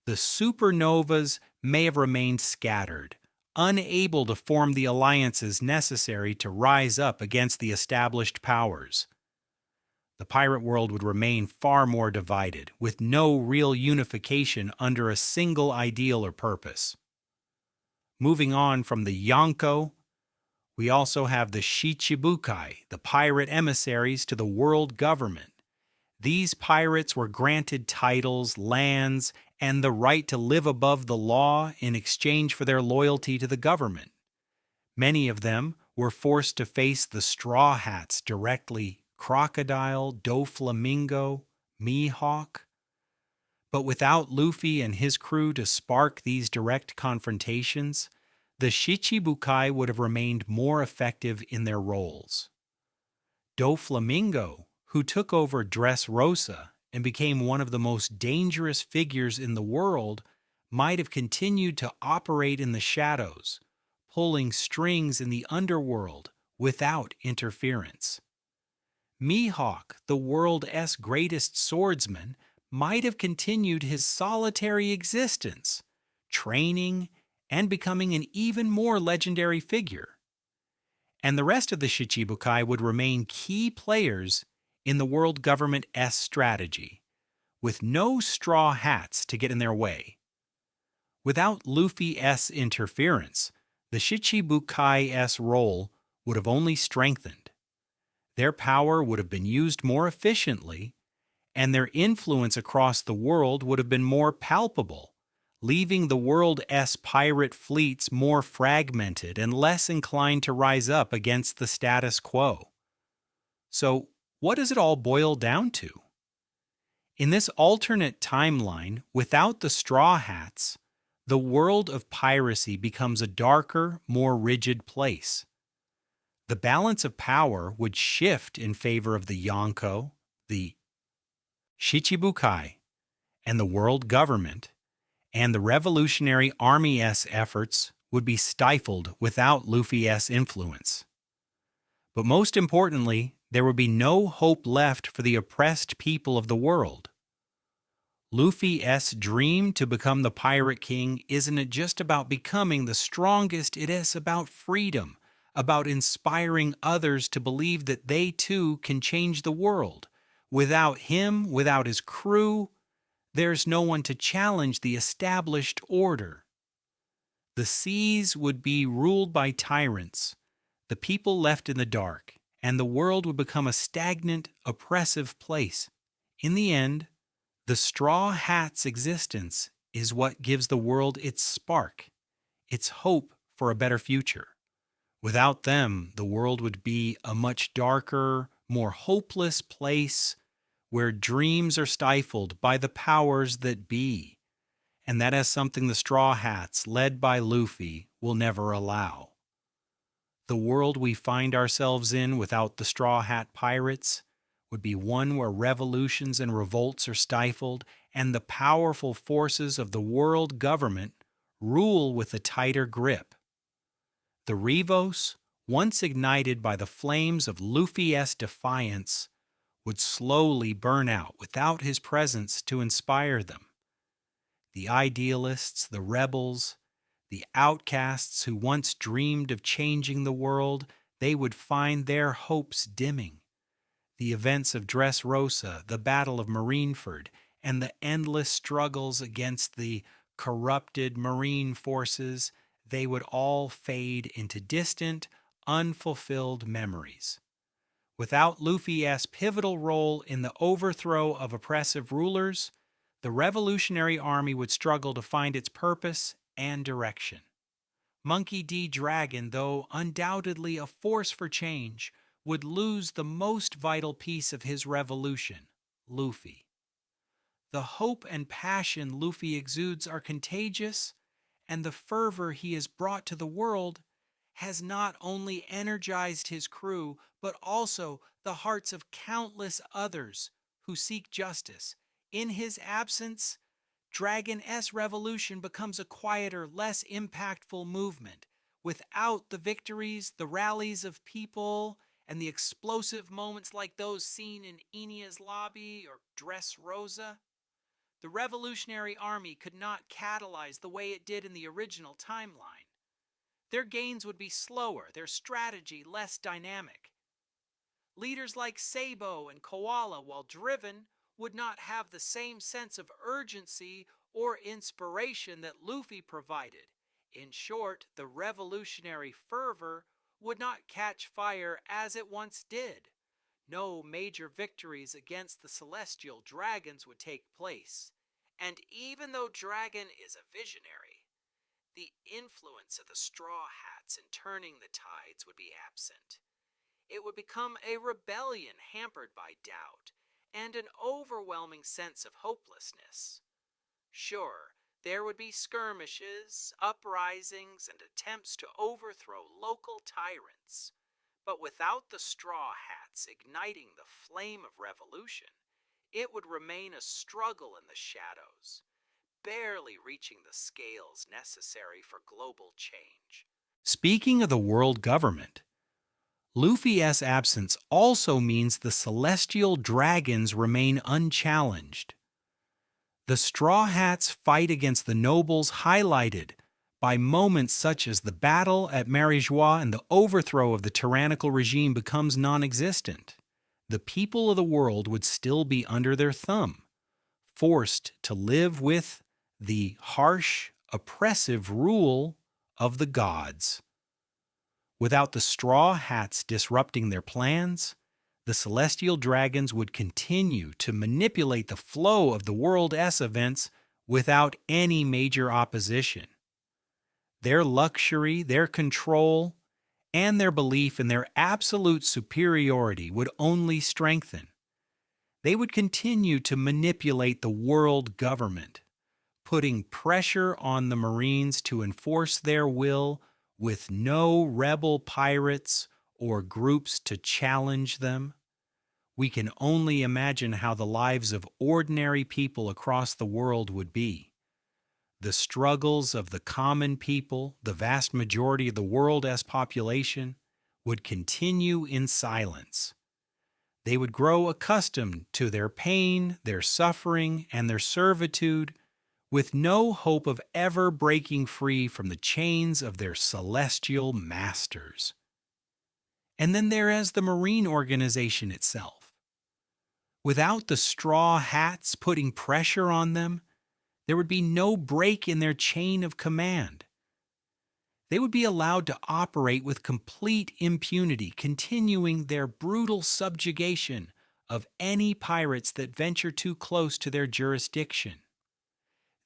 the supernovas may have remained scattered, unable to form the alliances necessary to rise up against the established powers. The pirate world would remain far more divided, with no real unification under a single ideal or purpose. Moving on from the Yonko, we also have the Shichibukai, the pirate emissaries to the world government. These pirates were granted titles, lands, and the right to live above the law in exchange for their loyalty to the government. Many of them were forced to face the Straw Hats directly: Crocodile, Doflamingo, Mihawk. But without Luffy and his crew to spark these direct confrontations, the Shichibukai would have remained more effective in their roles. Doflamingo, who took over Dressrosa and became one of the most dangerous figures in the world, might have continued to operate in the shadows, pulling strings in the underworld without interference. Mihawk, the world's greatest swordsman, might have continued his solitary existence, training and becoming an even more legendary figure. And the rest of the Shichibukai would remain key players in the world government's strategy, with no straw hats to get in their way. Without Luffy's interference, the Shichibukai's role would have only strengthened. Their power would have been used more efficiently, and their influence across the world would have been more palpable, leaving the world's pirate fleets more fragmented and less inclined to rise up against the status quo. So, what does it all boil down to? In this alternate timeline, without the Straw Hats, the world of piracy becomes a darker, more rigid place. The balance of power would shift in favor of the Yonko, the Shichibukai, and the world government, and the Revolutionary Army's efforts would be stifled without Luffy's influence. But most importantly, there would be no hope left for the oppressed people of the world. Luffy's dream to become the Pirate King isn't just about becoming the strongest, it is about freedom, about inspiring others to believe that they too can change the world. Without him, without his crew, there's no one to challenge the established order. The seas would be ruled by tyrants, the people left in the dark, and the world would become a stagnant, oppressive place. In the end, the Straw Hats' existence is what gives the world its spark, its hope for a better future. Without them, the world would be a much darker, more hopeless place where dreams are stifled by the powers that be. And that is something the Straw Hats, led by Luffy, will never allow. The world we find ourselves in without the Straw Hat Pirates would be one where revolutions and revolts are stifled and the powerful forces of the world government rule with a tighter grip. The Revos, once ignited by the flames of Luffy's defiance, would slowly burn out without his presence to inspire them. The idealists, the rebels, the outcasts who once dreamed of changing the world, they would find their hopes dimming. The events of Dressrosa, the Battle of Marineford, and the endless struggles against the corrupted marine forces, they would all fade into distant, unfulfilled memories. Without Luffy's pivotal role in the overthrow of oppressive rulers, the Revolutionary Army would struggle to find its purpose and direction. Monkey D. Dragon, though undoubtedly a force for change, would lose the most vital piece of his revolution, Luffy. The hope and passion Luffy exudes are contagious, and the fervor he has brought to the world has not only energized his crew, but also the hearts of countless others who seek justice. In his absence, Dragon S Revolution becomes a quieter, less impactful movement. Without the victories, the rallies of people, and the explosive moments like those seen in Enies Lobby or Dressrosa, the Revolutionary Army could not catalyze the way it did in the original timeline. Their gains would be slower, their strategy less dynamic. Leaders like Sabo and Koala, while driven, would not have the same sense of urgency or inspiration that Luffy provided. In short, the revolutionary fervor would not catch fire as it once did. No major victories against the celestial dragons would take place. And even though Dragon is a visionary, the influence of the Straw Hats in turning the tides would be absent. It would become a rebellion hampered by doubt and an overwhelming sense of hopelessness. Sure, There would be skirmishes, uprisings, and attempts to overthrow local tyrants. But without the Straw Hats igniting the flame of revolution, it would remain a struggle in the shadows, barely reaching the scales necessary for global change. Speaking of the world government, Luffy's absence also means the celestial dragons remain unchallenged. The Straw Hats' fight against the nobles highlighted by moments such as the battle at Marineford and the overthrow of the tyrannical regime becomes non-existent. The people of the world would still be under their thumb, forced to live with the harsh, oppressive rule of the gods. Without the Straw Hats disrupting their plans, the celestial dragons would continue to manipulate the flow of the World S events without any major opposition. Their luxury, their control, and their belief in their absolute superiority would only strengthen. They would continue to manipulate the world government, putting pressure on the Marines to enforce their will with no rebel pirates or groups to challenge them. We can only imagine how the lives of ordinary people across the world would be. The struggles of the common people, the vast majority of the world's population, would continue in silence. They would grow accustomed to their pain, their suffering, and their servitude, with no hope of ever breaking free from the chains of their celestial masters. And then there is the Marine organization itself. Without the Straw Hats putting pressure on them, there would be no break in their chain of command. They would be allowed to operate with complete impunity, continuing their brutal subjugation of any pirates that venture too close to their jurisdiction.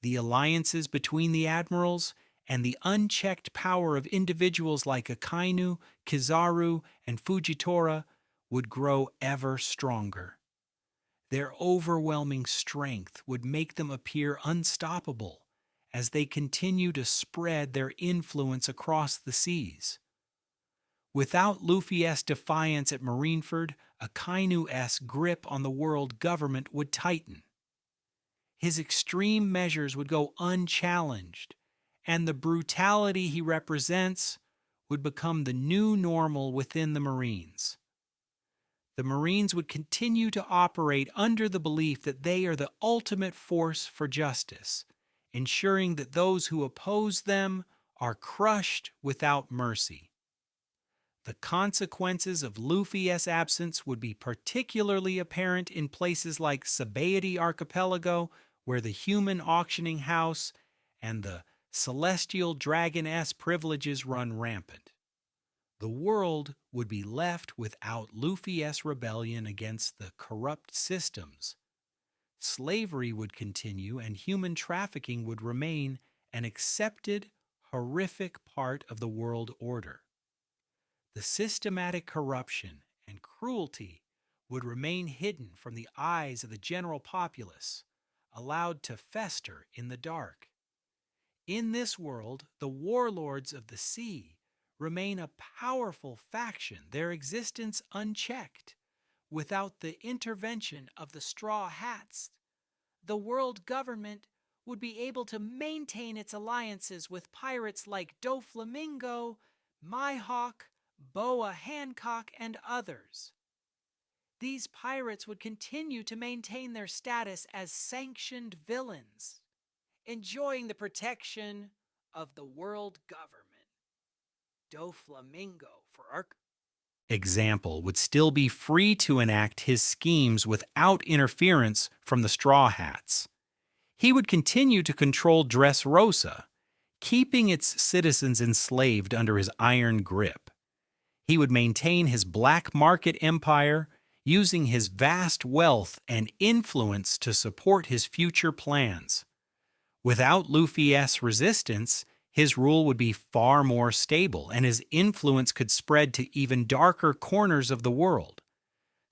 The alliances between the admirals and the unchecked power of individuals like Akainu, Kizaru, and Fujitora would grow ever stronger. Their overwhelming strength would make them appear unstoppable as they continue to spread their influence across the seas. Without Luffy's defiance at Marineford, Akainu's grip on the world government would tighten. His extreme measures would go unchallenged, and the brutality he represents would become the new normal within the Marines. The Marines would continue to operate under the belief that they are the ultimate force for justice, ensuring that those who oppose them are crushed without mercy. The consequences of Luffy's absence would be particularly apparent in places like Sabaody Archipelago, where the human auctioning house and the celestial dragon-s privileges run rampant. The world would be left without Luffy's rebellion against the corrupt systems. Slavery would continue and human trafficking would remain an accepted, horrific part of the world order. The systematic corruption and cruelty would remain hidden from the eyes of the general populace, allowed to fester in the dark. In this world, the warlords of the sea remain a powerful faction, their existence unchecked. Without the intervention of the Straw Hats, the world government would be able to maintain its alliances with pirates like Doflamingo, Mihawk, Boa Hancock, and others. These pirates would continue to maintain their status as sanctioned villains, enjoying the protection of the world government. Doflamingo, for example, would still be free to enact his schemes without interference from the Straw Hats. He would continue to control Dressrosa, keeping its citizens enslaved under his iron grip. He would maintain his black market empire, using his vast wealth and influence to support his future plans. Without Luffy's resistance, his rule would be far more stable, and his influence could spread to even darker corners of the world.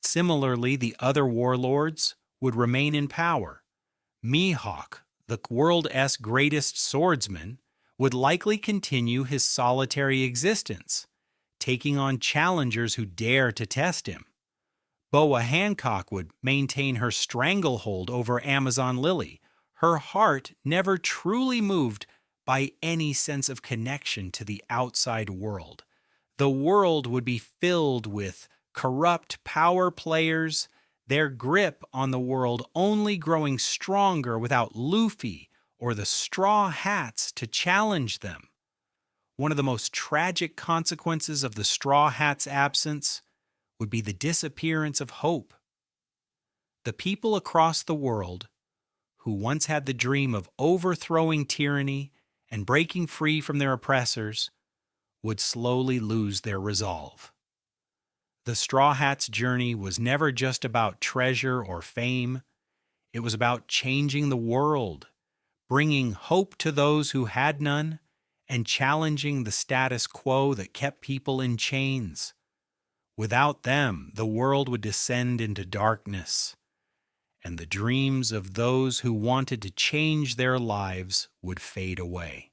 Similarly, the other warlords would remain in power. Mihawk, the world's greatest swordsman, would likely continue his solitary existence, taking on challengers who dare to test him. Boa Hancock would maintain her stranglehold over Amazon Lily, her heart never truly moved by any sense of connection to the outside world. The world would be filled with corrupt power players, their grip on the world only growing stronger without Luffy or the Straw Hats to challenge them. One of the most tragic consequences of the Straw Hats' absence would be the disappearance of hope. The people across the world, who once had the dream of overthrowing tyranny and breaking free from their oppressors, would slowly lose their resolve. The Straw Hats' journey was never just about treasure or fame. It was about changing the world, bringing hope to those who had none, and challenging the status quo that kept people in chains. Without them, the world would descend into darkness, and the dreams of those who wanted to change their lives would fade away.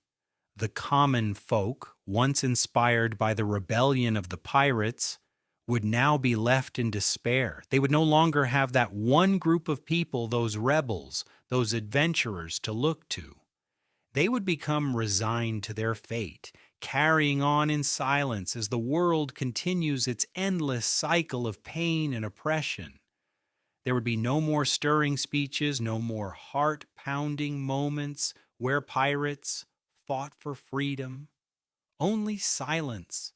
The common folk, once inspired by the rebellion of the pirates, would now be left in despair. They would no longer have that one group of people, those rebels, those adventurers to look to. They would become resigned to their fate, carrying on in silence as the world continues its endless cycle of pain and oppression. There would be no more stirring speeches, no more heart-pounding moments where pirates fought for freedom. Only silence.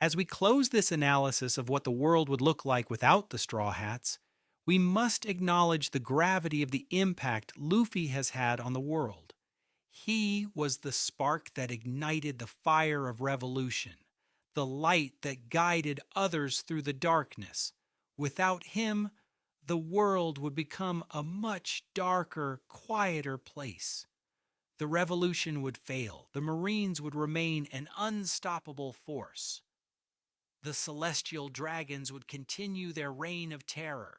As we close this analysis of what the world would look like without the Straw Hats, we must acknowledge the gravity of the impact Luffy has had on the world. He was the spark that ignited the fire of revolution, the light that guided others through the darkness. Without him, the world would become a much darker, quieter place. The revolution would fail. The Marines would remain an unstoppable force. The celestial dragons would continue their reign of terror.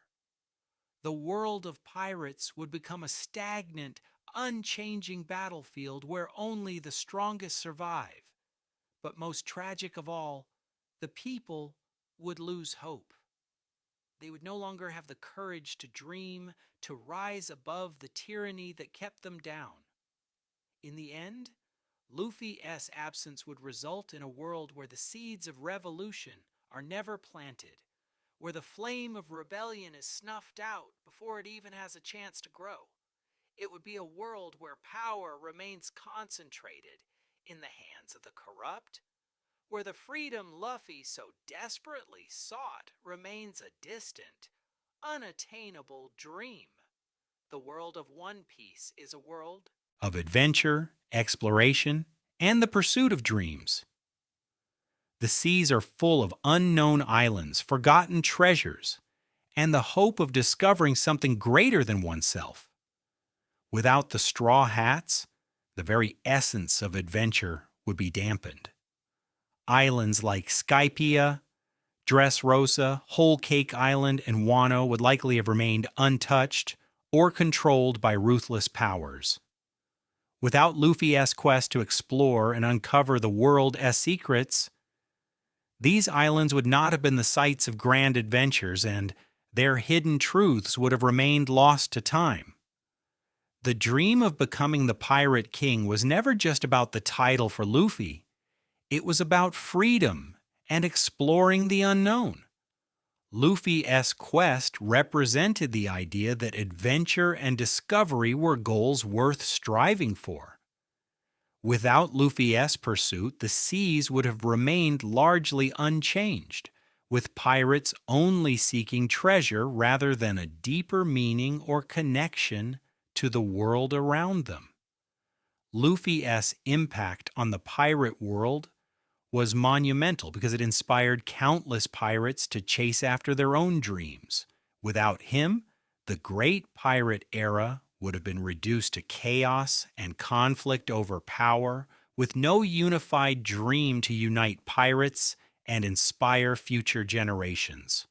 The world of pirates would become a stagnant, unchanging battlefield where only the strongest survive. But most tragic of all, the people would lose hope. They would no longer have the courage to dream, to rise above the tyranny that kept them down. In the end, Luffy's absence would result in a world where the seeds of revolution are never planted, where the flame of rebellion is snuffed out before it even has a chance to grow. It would be a world where power remains concentrated in the hands of the corrupt, where the freedom Luffy so desperately sought remains a distant, unattainable dream. The world of One Piece is a world of adventure, exploration, and the pursuit of dreams. The seas are full of unknown islands, forgotten treasures, and the hope of discovering something greater than oneself. Without the Straw Hats, the very essence of adventure would be dampened. Islands like Skypea, Dressrosa, Whole Cake Island, and Wano would likely have remained untouched or controlled by ruthless powers. Without Luffy's quest to explore and uncover the world's secrets, these islands would not have been the sites of grand adventures, and their hidden truths would have remained lost to time. The dream of becoming the Pirate King was never just about the title for Luffy. It was about freedom and exploring the unknown. Luffy's quest represented the idea that adventure and discovery were goals worth striving for. Without Luffy's pursuit, the seas would have remained largely unchanged, with pirates only seeking treasure rather than a deeper meaning or connection to the world around them. Luffy's impact on the pirate world was monumental because it inspired countless pirates to chase after their own dreams. Without him, the great pirate era would have been reduced to chaos and conflict over power, with no unified dream to unite pirates and inspire future generations.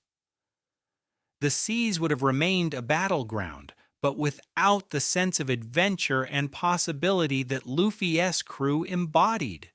The seas would have remained a battleground, but without the sense of adventure and possibility that Luffy's crew embodied.